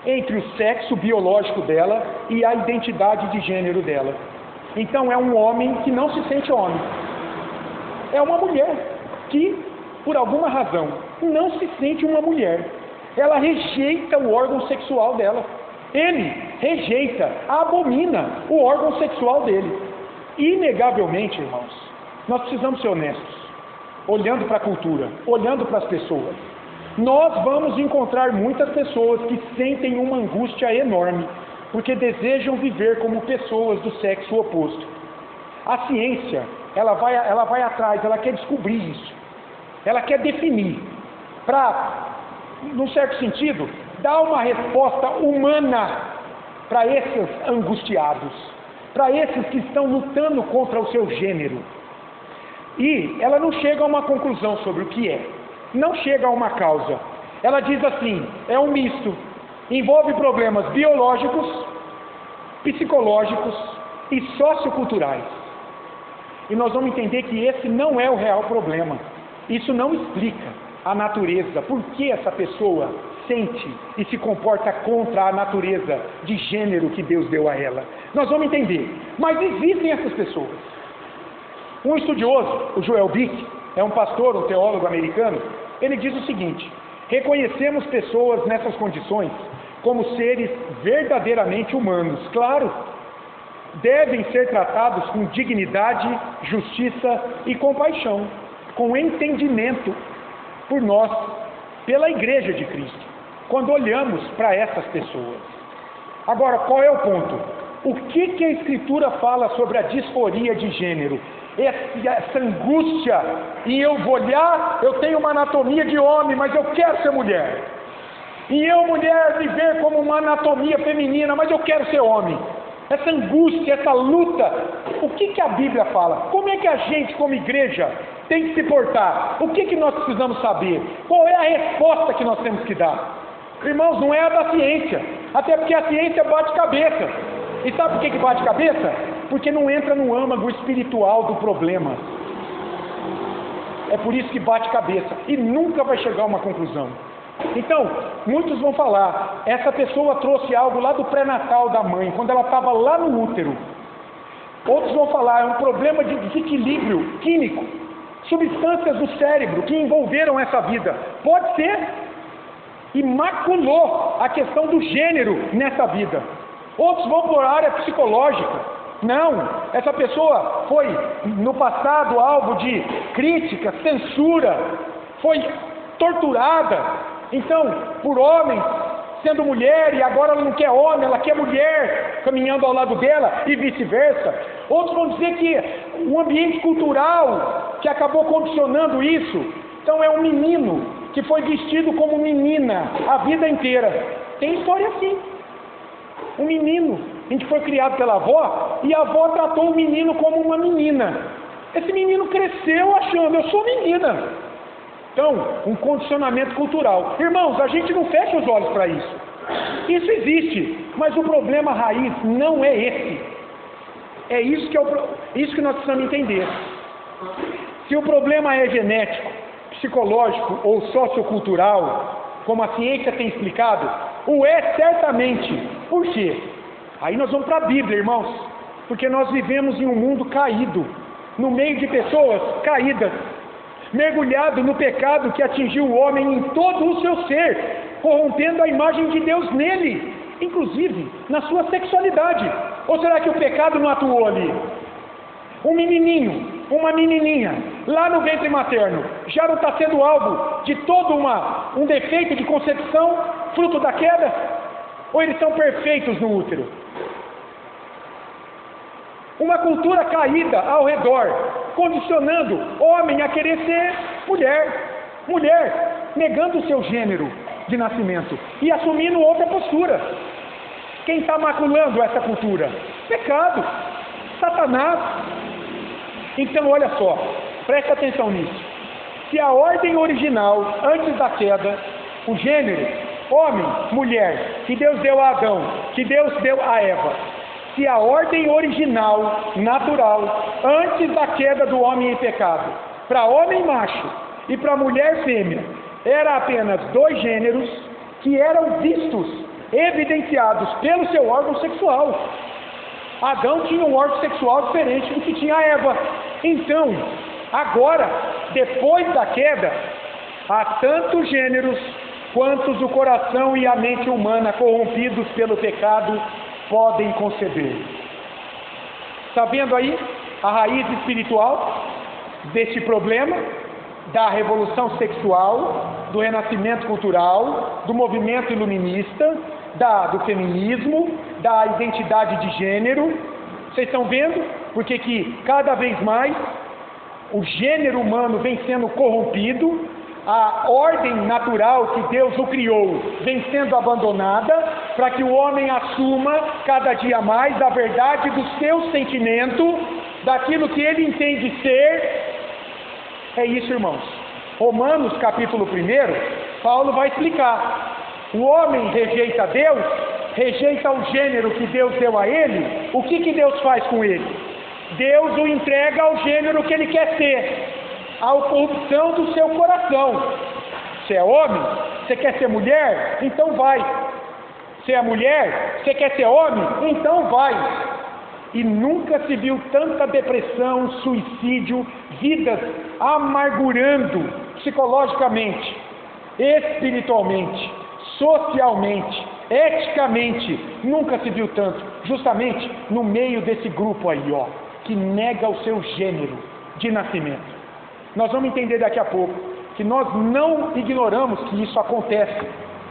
Entre o sexo biológico dela e a identidade de gênero dela. Então é um homem que não se sente homem. É uma mulher que, por alguma razão, não se sente uma mulher. Ela rejeita o órgão sexual dela. Ele rejeita, abomina o órgão sexual dele. Inegavelmente, irmãos, nós precisamos ser honestos, olhando para a cultura, olhando para as pessoas. Nós vamos encontrar muitas pessoas que sentem uma angústia enorme, porque desejam viver como pessoas do sexo oposto. A ciência, ela vai atrás, ela quer descobrir isso. Ela quer definir, para, num certo sentido, dar uma resposta humana para esses angustiados, para esses que estão lutando contra o seu gênero. E ela não chega a uma conclusão sobre o que é, não chega a uma causa. Ela diz assim, é um misto, envolve problemas biológicos, psicológicos e socioculturais. E nós vamos entender que esse não é o real problema. Isso não explica a natureza, por que essa pessoa sente e se comporta contra a natureza de gênero que Deus deu a ela. Nós vamos entender, mas existem essas pessoas. Um estudioso, o Joel Bick, é um pastor, um teólogo americano, ele diz o seguinte: reconhecemos pessoas nessas condições como seres verdadeiramente humanos, claro, devem ser tratados com dignidade, justiça e compaixão, com entendimento por nós, pela Igreja de Cristo, quando olhamos para essas pessoas. Agora, qual é o ponto? O que a Escritura fala sobre a disforia de gênero? Essa angústia, e eu vou olhar, eu tenho uma anatomia de homem, mas eu quero ser mulher. E eu, mulher, me ver como uma anatomia feminina, mas eu quero ser homem. Essa angústia, essa luta, o que a Bíblia fala? Como é que a gente, como igreja, tem que se portar? O que nós precisamos saber? Qual é a resposta que nós temos que dar? Irmãos, não é a da ciência, até porque a ciência bate cabeça. E sabe por que bate cabeça? Porque não entra no âmago espiritual do problema. É por isso que bate cabeça e nunca vai chegar a uma conclusão. Então, muitos vão falar, essa pessoa trouxe algo lá do pré-natal da mãe, quando ela estava lá no útero. Outros vão falar, é um problema de desequilíbrio químico, substâncias do cérebro que envolveram essa vida. Pode ser, e maculou a questão do gênero nessa vida. Outros vão por área psicológica. Não, essa pessoa foi no passado alvo de crítica, censura, foi torturada, então, por homens, sendo mulher, e agora ela não quer homem, ela quer mulher, caminhando ao lado dela, e vice-versa. Outros vão dizer que o ambiente cultural que acabou condicionando isso. Então é um menino que foi vestido como menina a vida inteira. Tem história assim. Um menino, a gente foi criado pela avó, e a avó tratou o menino como uma menina. Esse menino cresceu achando, eu sou menina. Então, um condicionamento cultural. Irmãos, a gente não fecha os olhos para isso. Isso existe, mas o problema raiz não é esse. É isso que nós precisamos entender. Se o problema é genético, psicológico ou sociocultural, como a ciência tem explicado, o é certamente. Por quê? Aí nós vamos para a Bíblia, irmãos. Porque nós vivemos em um mundo caído, no meio de pessoas caídas, mergulhado no pecado que atingiu o homem em todo o seu ser, corrompendo a imagem de Deus nele, inclusive na sua sexualidade. Ou será que o pecado não atuou ali? Um menininho, uma menininha, lá no ventre materno, já não está sendo alvo de todo um defeito de concepção, fruto da queda? Ou eles são perfeitos no útero? Uma cultura caída ao redor, condicionando homem a querer ser mulher, Mulher negando o seu gênero de nascimento e assumindo outra postura. Quem está maculando essa cultura? Pecado, Satanás. Então olha só, presta atenção nisso. Se a ordem original, antes da queda, o gênero, homem, mulher, que Deus deu a Adão, que Deus deu a Eva, se a ordem original, natural, antes da queda do homem em pecado, para homem macho e para mulher fêmea, era apenas dois gêneros que eram vistos, evidenciados pelo seu órgão sexual. Adão tinha um órgão sexual diferente do que tinha a Eva. Então, agora, depois da queda, há tantos gêneros quantos o coração e a mente humana, corrompidos pelo pecado, podem conceber. Está vendo aí a raiz espiritual deste problema? Da revolução sexual, do renascimento cultural, do movimento iluminista, do feminismo, da identidade de gênero. Vocês estão vendo? Porque que cada vez mais o gênero humano vem sendo corrompido, a ordem natural que Deus o criou vem sendo abandonada, para que o homem assuma cada dia mais a verdade do seu sentimento, daquilo que ele entende ser. É isso, irmãos. Romanos capítulo 1, Paulo vai explicar. O homem rejeita Deus, rejeita o gênero que Deus deu a ele. O que Deus faz com ele? Deus o entrega ao gênero que ele quer ser, à corrupção do seu coração. Você é homem? Você quer ser mulher? Então vai. Você é mulher? Você quer ser homem? Então vai. E nunca se viu tanta depressão, suicídio, vidas amargurando psicologicamente, espiritualmente, socialmente, eticamente. Nunca se viu tanto, justamente no meio desse grupo aí, ó, que nega o seu gênero de nascimento. Nós vamos entender daqui a pouco que nós não ignoramos que isso acontece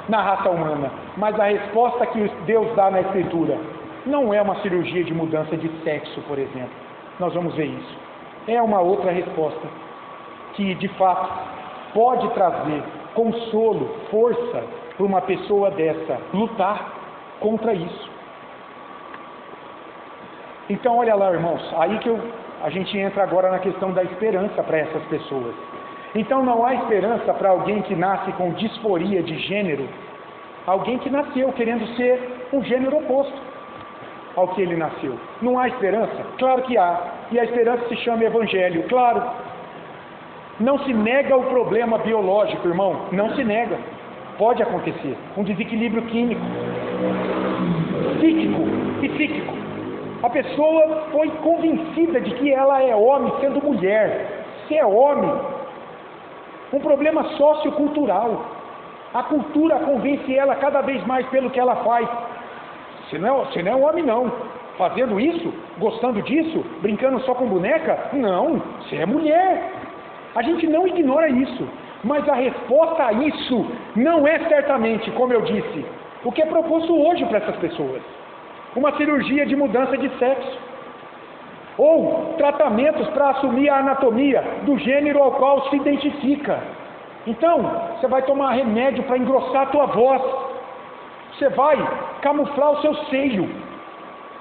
na raça humana, mas a resposta que Deus dá na Escritura não é uma cirurgia de mudança de sexo, por exemplo. Nós vamos ver isso. É uma outra resposta que, de fato, pode trazer consolo, força para uma pessoa dessa lutar contra isso. Então, olha lá, irmãos, aí que a gente entra agora na questão da esperança para essas pessoas. Então, não há esperança para alguém que nasce com disforia de gênero, alguém que nasceu querendo ser um gênero oposto ao que ele nasceu. Não há esperança? Claro que há. E a esperança se chama Evangelho, claro. Não se nega o problema biológico, irmão. Não se nega. Pode acontecer. Um desequilíbrio químico, psíquico e psíquico. A pessoa foi convencida de que ela é homem sendo mulher. Se é homem. Um problema sociocultural. A cultura convence ela cada vez mais pelo que ela faz. Você não é um homem, não. Fazendo isso, gostando disso, brincando só com boneca? Não, você é mulher. A gente não ignora isso. Mas a resposta a isso não é certamente, como eu disse, o que é proposto hoje para essas pessoas. Uma cirurgia de mudança de sexo. Ou tratamentos para assumir a anatomia do gênero ao qual se identifica. Então, você vai tomar remédio para engrossar a tua voz. Você vai camuflar o seu seio.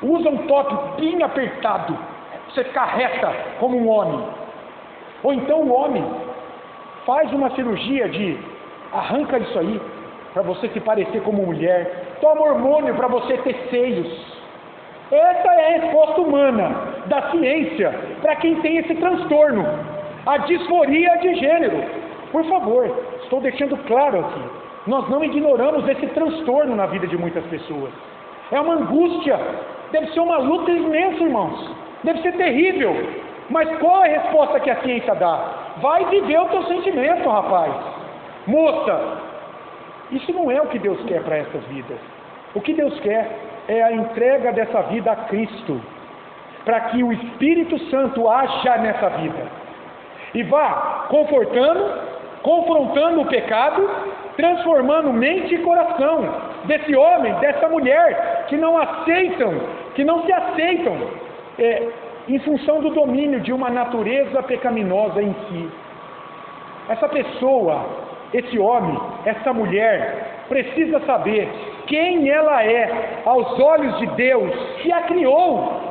Usa um top bem apertado. Você ficar reta como um homem. Ou então o homem faz uma cirurgia de arranca isso aí para você se parecer como mulher. Toma hormônio para você ter seios. Essa é a resposta humana da ciência para quem tem esse transtorno. A disforia de gênero. Por favor, estou deixando claro aqui. Nós não ignoramos esse transtorno na vida de muitas pessoas. É uma angústia. Deve ser uma luta imensa, irmãos. Deve ser terrível. Mas qual é a resposta que a ciência dá? Vai viver o teu sentimento, rapaz. Moça, isso não é o que Deus quer para essas vidas. O que Deus quer é a entrega dessa vida a Cristo, para que o Espírito Santo haja nessa vida e vá confortando, confrontando o pecado, transformando mente e coração desse homem, dessa mulher que não se aceitam em função do domínio de uma natureza pecaminosa em si. essa pessoa, esse homem, essa mulher, precisa saber quem ela é aos olhos de Deus que a criou,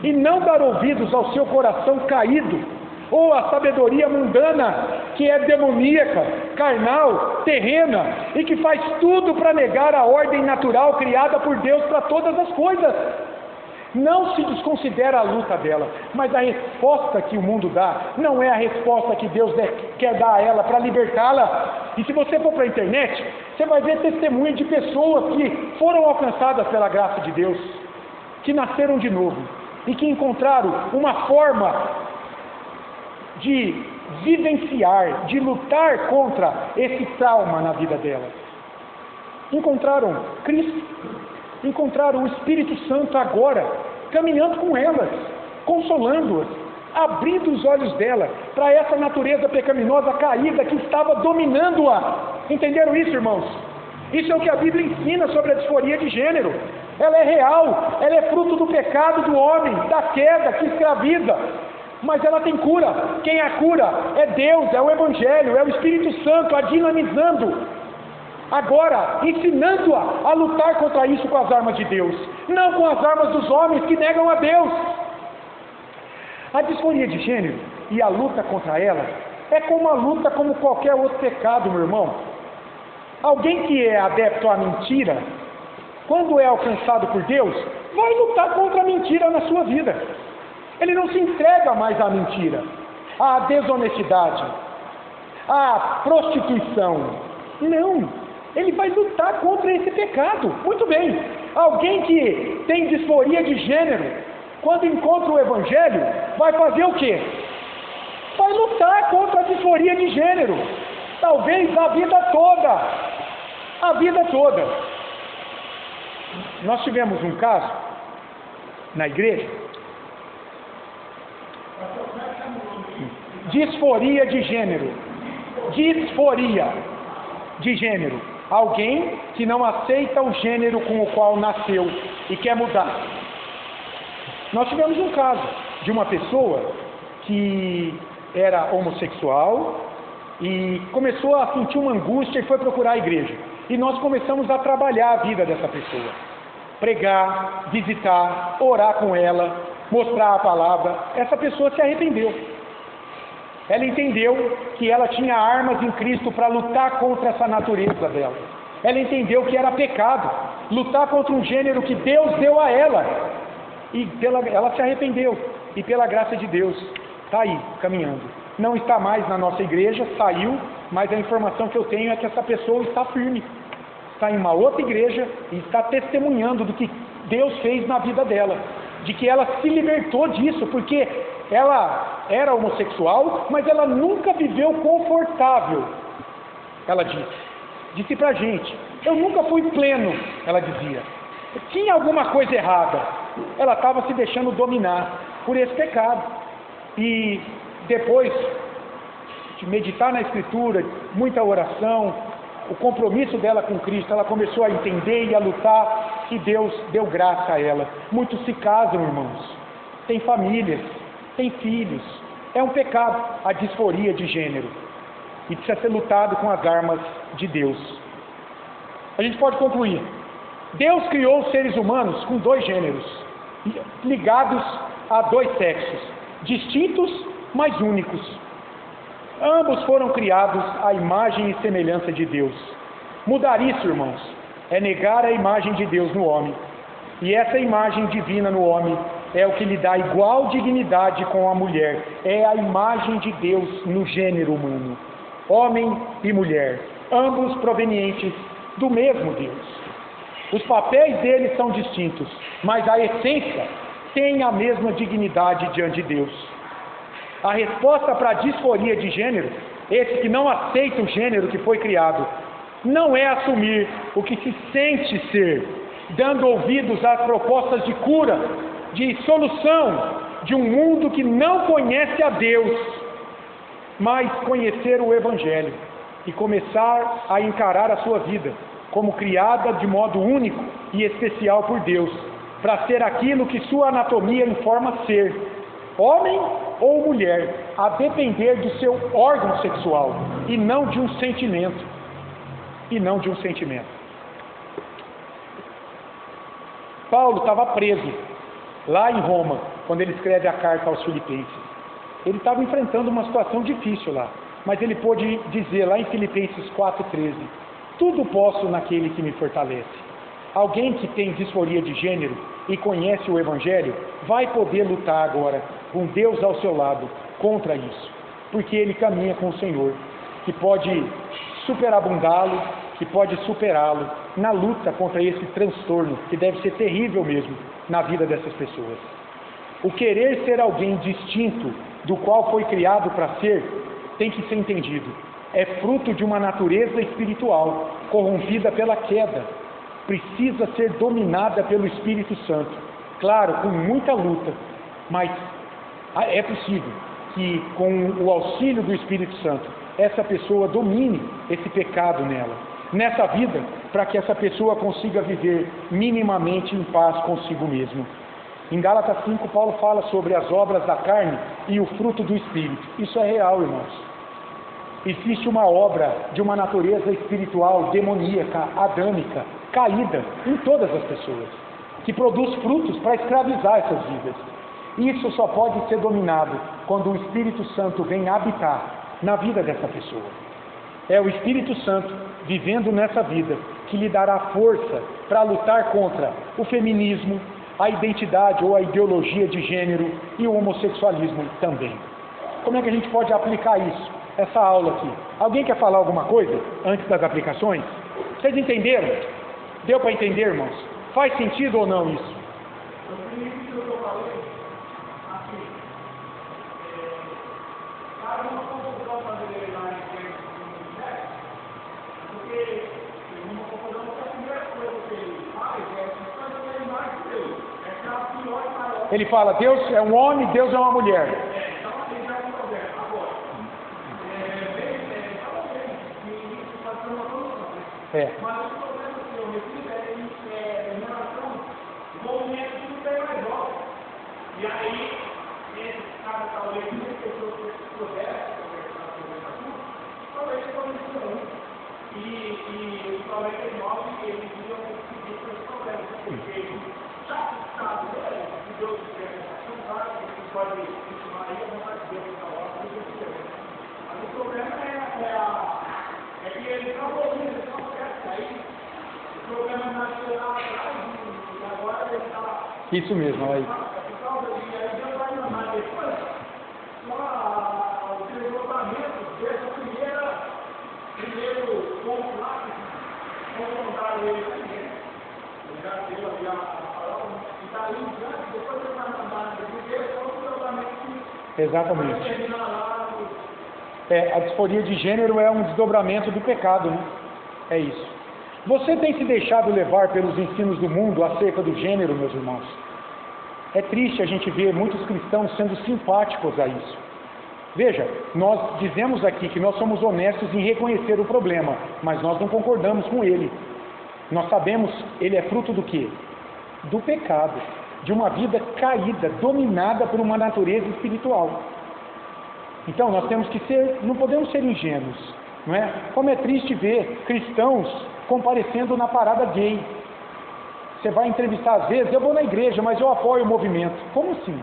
e não dar ouvidos ao seu coração caído, ou à sabedoria mundana, que é demoníaca, carnal, terrena, e que faz tudo para negar a ordem natural criada por Deus para todas as coisas. Não se desconsidera a luta dela, mas a resposta que o mundo dá não é a resposta que Deus quer dar a ela para libertá-la. E se você for para a internet, você vai ver testemunho de pessoas que foram alcançadas pela graça de Deus, que nasceram de novo e que encontraram uma forma de vivenciar, de lutar contra esse trauma na vida dela. Encontraram Cristo, encontraram o Espírito Santo agora, caminhando com elas, consolando-as, abrindo os olhos dela para essa natureza pecaminosa caída que estava dominando-a. Entenderam isso, irmãos? Isso é o que a Bíblia ensina sobre a disforia de gênero. Ela é real, ela é fruto do pecado do homem, da queda que escraviza, mas ela tem cura. Quem a cura é Deus, é o Evangelho, é o Espírito Santo a dinamizando, agora ensinando-a a lutar contra isso com as armas de Deus, não com as armas dos homens que negam a Deus. A disforia de gênero e a luta contra ela é como a luta como qualquer outro pecado, meu irmão. Alguém que é adepto à mentira, quando é alcançado por Deus, vai lutar contra a mentira na sua vida. Ele não se entrega mais à mentira, à desonestidade, à prostituição. Não, ele vai lutar contra esse pecado. Muito bem, alguém que tem disforia de gênero, quando encontra o Evangelho, vai fazer o quê? Vai lutar contra a disforia de gênero, talvez a vida toda. A vida toda. Nós tivemos um caso na igreja, disforia de gênero. Disforia de gênero. Alguém que não aceita o gênero com o qual nasceu e quer mudar. Nós tivemos um caso de uma pessoa que era homossexual e começou a sentir uma angústia e foi procurar a igreja. E nós começamos a trabalhar a vida dessa pessoa. Pregar, visitar, orar com ela, mostrar a palavra. Essa pessoa se arrependeu. Ela entendeu que ela tinha armas em Cristo para lutar contra essa natureza dela. Ela entendeu que era pecado lutar contra um gênero que Deus deu a ela. E ela se arrependeu. E pela graça de Deus, está aí, caminhando. Não está mais na nossa igreja, saiu, mas a informação que eu tenho é que essa pessoa está firme. Está em uma outra igreja e está testemunhando do que Deus fez na vida dela. De que ela se libertou disso, porque ela era homossexual, mas ela nunca viveu confortável. Ela disse pra gente, eu nunca fui pleno, ela dizia. Tinha alguma coisa errada. Ela estava se deixando dominar por esse pecado. E depois de meditar na Escritura, muita oração, o compromisso dela com Cristo, ela começou a entender e a lutar, e Deus deu graça a ela. Muitos se casam, irmãos, têm famílias, têm filhos. É um pecado a disforia de gênero, e precisa ser lutado com as armas de Deus. A gente pode concluir. Deus criou os seres humanos com dois gêneros, ligados a dois sexos, distintos, mas únicos. Ambos foram criados à imagem e semelhança de Deus. Mudar isso, irmãos, é negar a imagem de Deus no homem. E essa imagem divina no homem é o que lhe dá igual dignidade com a mulher. É a imagem de Deus no gênero humano. Homem e mulher, ambos provenientes do mesmo Deus. Os papéis deles são distintos, mas a essência tem a mesma dignidade diante de Deus. A resposta para a disforia de gênero, esse que não aceita o gênero que foi criado, não é assumir o que se sente ser, dando ouvidos às propostas de cura, de solução de um mundo que não conhece a Deus, mas conhecer o Evangelho e começar a encarar a sua vida como criada de modo único e especial por Deus, para ser aquilo que sua anatomia informa ser, homem ou mulher, a depender do seu órgão sexual e não de um sentimento. Paulo estava preso lá em Roma, quando ele escreve a carta aos Filipenses. Ele estava enfrentando uma situação difícil lá, mas ele pôde dizer lá em Filipenses 4,13: tudo posso naquele que me fortalece. Alguém que tem disforia de gênero e conhece o Evangelho vai poder lutar agora, com Deus ao seu lado, contra isso, porque ele caminha com o Senhor, que pode superabundá-lo, que pode superá-lo na luta contra esse transtorno, que deve ser terrível mesmo na vida dessas pessoas. O querer ser alguém distinto do qual foi criado para ser, tem que ser entendido. É fruto de uma natureza espiritual, corrompida pela queda. Precisa ser dominada pelo Espírito Santo. Claro, com muita luta, mas é possível que, com o auxílio do Espírito Santo, essa pessoa domine esse pecado nessa vida, para que essa pessoa consiga viver minimamente em paz consigo mesmo. Em Gálatas 5, Paulo fala sobre as obras da carne e o fruto do Espírito. Isso é real, irmãos. Existe uma obra de uma natureza espiritual, demoníaca, adâmica, caída em todas as pessoas, que produz frutos para escravizar essas vidas. Isso só pode ser dominado quando o Espírito Santo vem habitar na vida dessa pessoa. É o Espírito Santo vivendo nessa vida que lhe dará força para lutar contra o feminismo, a identidade ou a ideologia de gênero e o homossexualismo também. Como é que a gente pode aplicar isso, essa aula aqui? Alguém quer falar alguma coisa antes das aplicações? Vocês entenderam? Deu para entender, irmãos? Faz sentido ou não isso? Ele fala, Deus é um homem, Deus é uma mulher. É. E aí, esse cara talvez não pessoas que pudesse conversar sobre esse assunto, talvez fosse e o 99 eles iam seguir seus problemas, porque já sabe, que Deus quer contar, que pode continuar aí a vontade de Deus na hora, mas o problema é que eles não ouviram, eles não querem sair. O problema nasceu lá atrás e agora ele está. Isso mesmo, olha aí. Primeiro ponto lá, confrontaram ele também. Ele já deu ali a palavra, e daí em diante, depois ele vai mandar porque foi o tratamento que Exatamente. termina lá. A disforia de gênero é um desdobramento do pecado, né? É isso. Você tem se deixado levar pelos ensinos do mundo acerca do gênero, meus irmãos? É triste a gente ver muitos cristãos sendo simpáticos a isso. Veja, nós dizemos aqui que nós somos honestos em reconhecer o problema, mas nós não concordamos com ele. Nós sabemos, ele é fruto do quê? Do pecado, de uma vida caída, dominada por uma natureza espiritual. Então nós temos que ser, não podemos ser ingênuos, não é? Como é triste ver cristãos comparecendo na parada gay. Você vai entrevistar às vezes, eu vou na igreja, mas eu apoio o movimento. Como assim?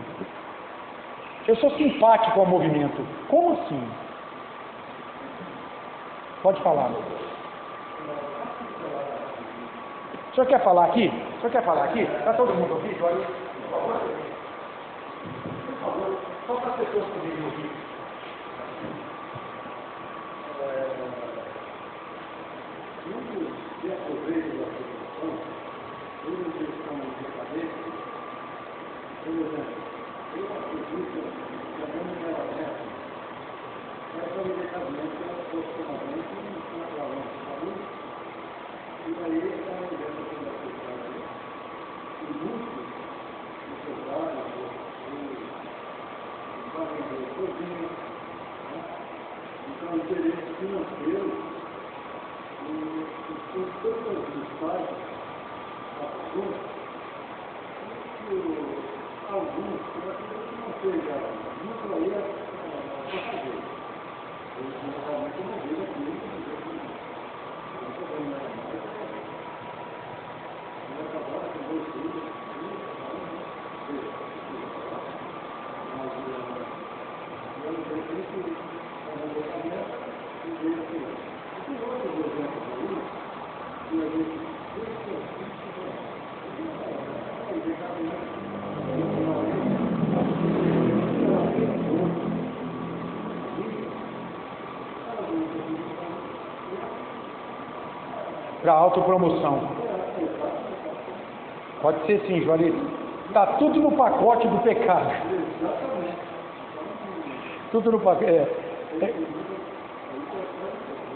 Eu sou simpático ao movimento. Como assim? Pode falar. O senhor quer falar aqui? O senhor quer falar aqui? Está todo mundo ouvindo? Olha, por favor. Por favor, só para as pessoas poderem ouvir. De aproveito da situação, eles estão de cabeça, por exemplo, eu acredito que a mãe dela neta vai para o medicamento que ela fosse totalmente na balança de saúde, e aí ela não deve ter da sociedade. E muitos empresários, fazem sozinhos, então interesse financeiro. Por todos os pais, alguns, não Para autopromoção. Pode ser sim, Juarez. Está tudo no pacote do pecado. Tudo no pacote.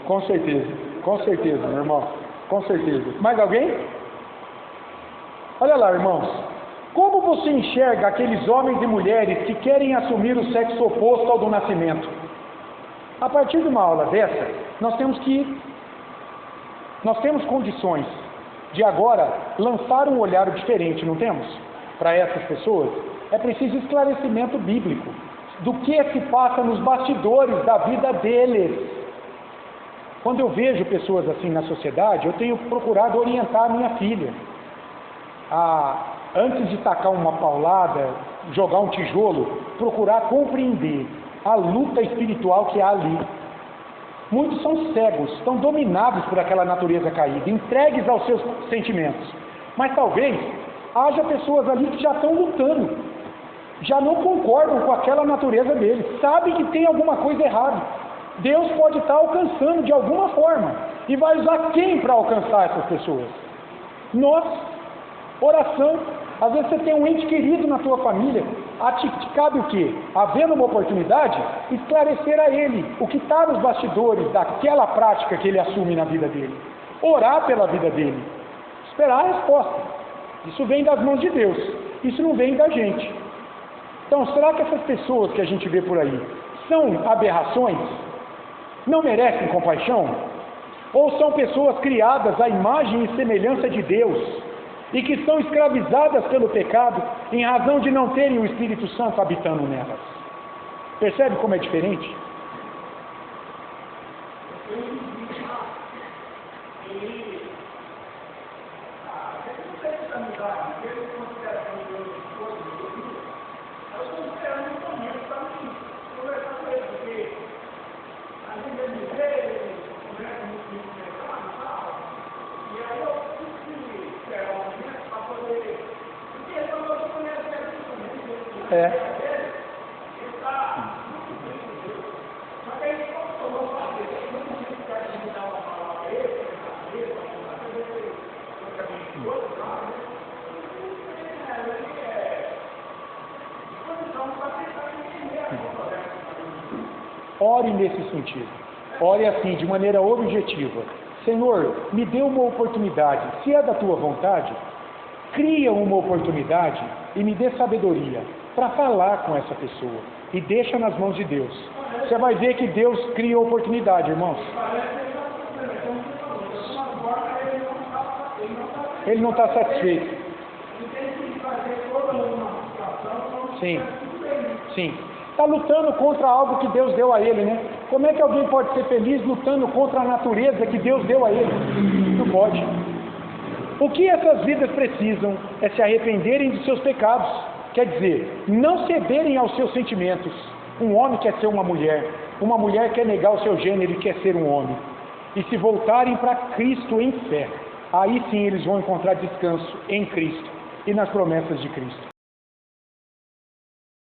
Com certeza, meu irmão. Com certeza. Mais alguém? Olha lá, irmãos. Como você enxerga aqueles homens e mulheres que querem assumir o sexo oposto ao do nascimento? A partir de uma aula dessa, nós temos condições de agora lançar um olhar diferente, não temos? Para essas pessoas, é preciso esclarecimento bíblico do que se passa nos bastidores da vida deles. Quando eu vejo pessoas assim na sociedade, eu tenho procurado orientar a minha filha. Antes de tacar uma paulada, jogar um tijolo, procurar compreender a luta espiritual que há ali. Muitos são cegos, estão dominados por aquela natureza caída, entregues aos seus sentimentos. Mas talvez haja pessoas ali que já estão lutando, já não concordam com aquela natureza deles, sabem que tem alguma coisa errada. Deus pode estar alcançando de alguma forma, e vai usar quem para alcançar essas pessoas? Nós. Oração. Às vezes você tem um ente querido na tua família, a ti cabe o quê? Havendo uma oportunidade, esclarecer a ele o que está nos bastidores daquela prática que ele assume na vida dele. Orar pela vida dele. Esperar a resposta. Isso vem das mãos de Deus. Isso não vem da gente. Então, será que essas pessoas que a gente vê por aí são aberrações? Não merecem compaixão? Ou são pessoas criadas à imagem e semelhança de Deus e que são escravizadas pelo pecado em razão de não terem o Espírito Santo habitando nelas? Percebe como é diferente? Ore nesse sentido. Ore assim, de maneira objetiva. Senhor, me dê uma oportunidade. Se é da tua vontade, cria uma oportunidade e me dê sabedoria para falar com essa pessoa. E deixa nas mãos de Deus. Você vai ver que Deus cria oportunidade, irmãos. Ele não está satisfeito. Sim. Está lutando contra algo que Deus deu a ele, né? Como é que alguém pode ser feliz lutando contra a natureza que Deus deu a ele? Não pode. O que essas vidas precisam é se arrependerem dos seus pecados. Quer dizer, não cederem aos seus sentimentos. Um homem quer ser uma mulher quer negar o seu gênero e quer ser um homem. E se voltarem para Cristo em fé, aí sim eles vão encontrar descanso em Cristo e nas promessas de Cristo.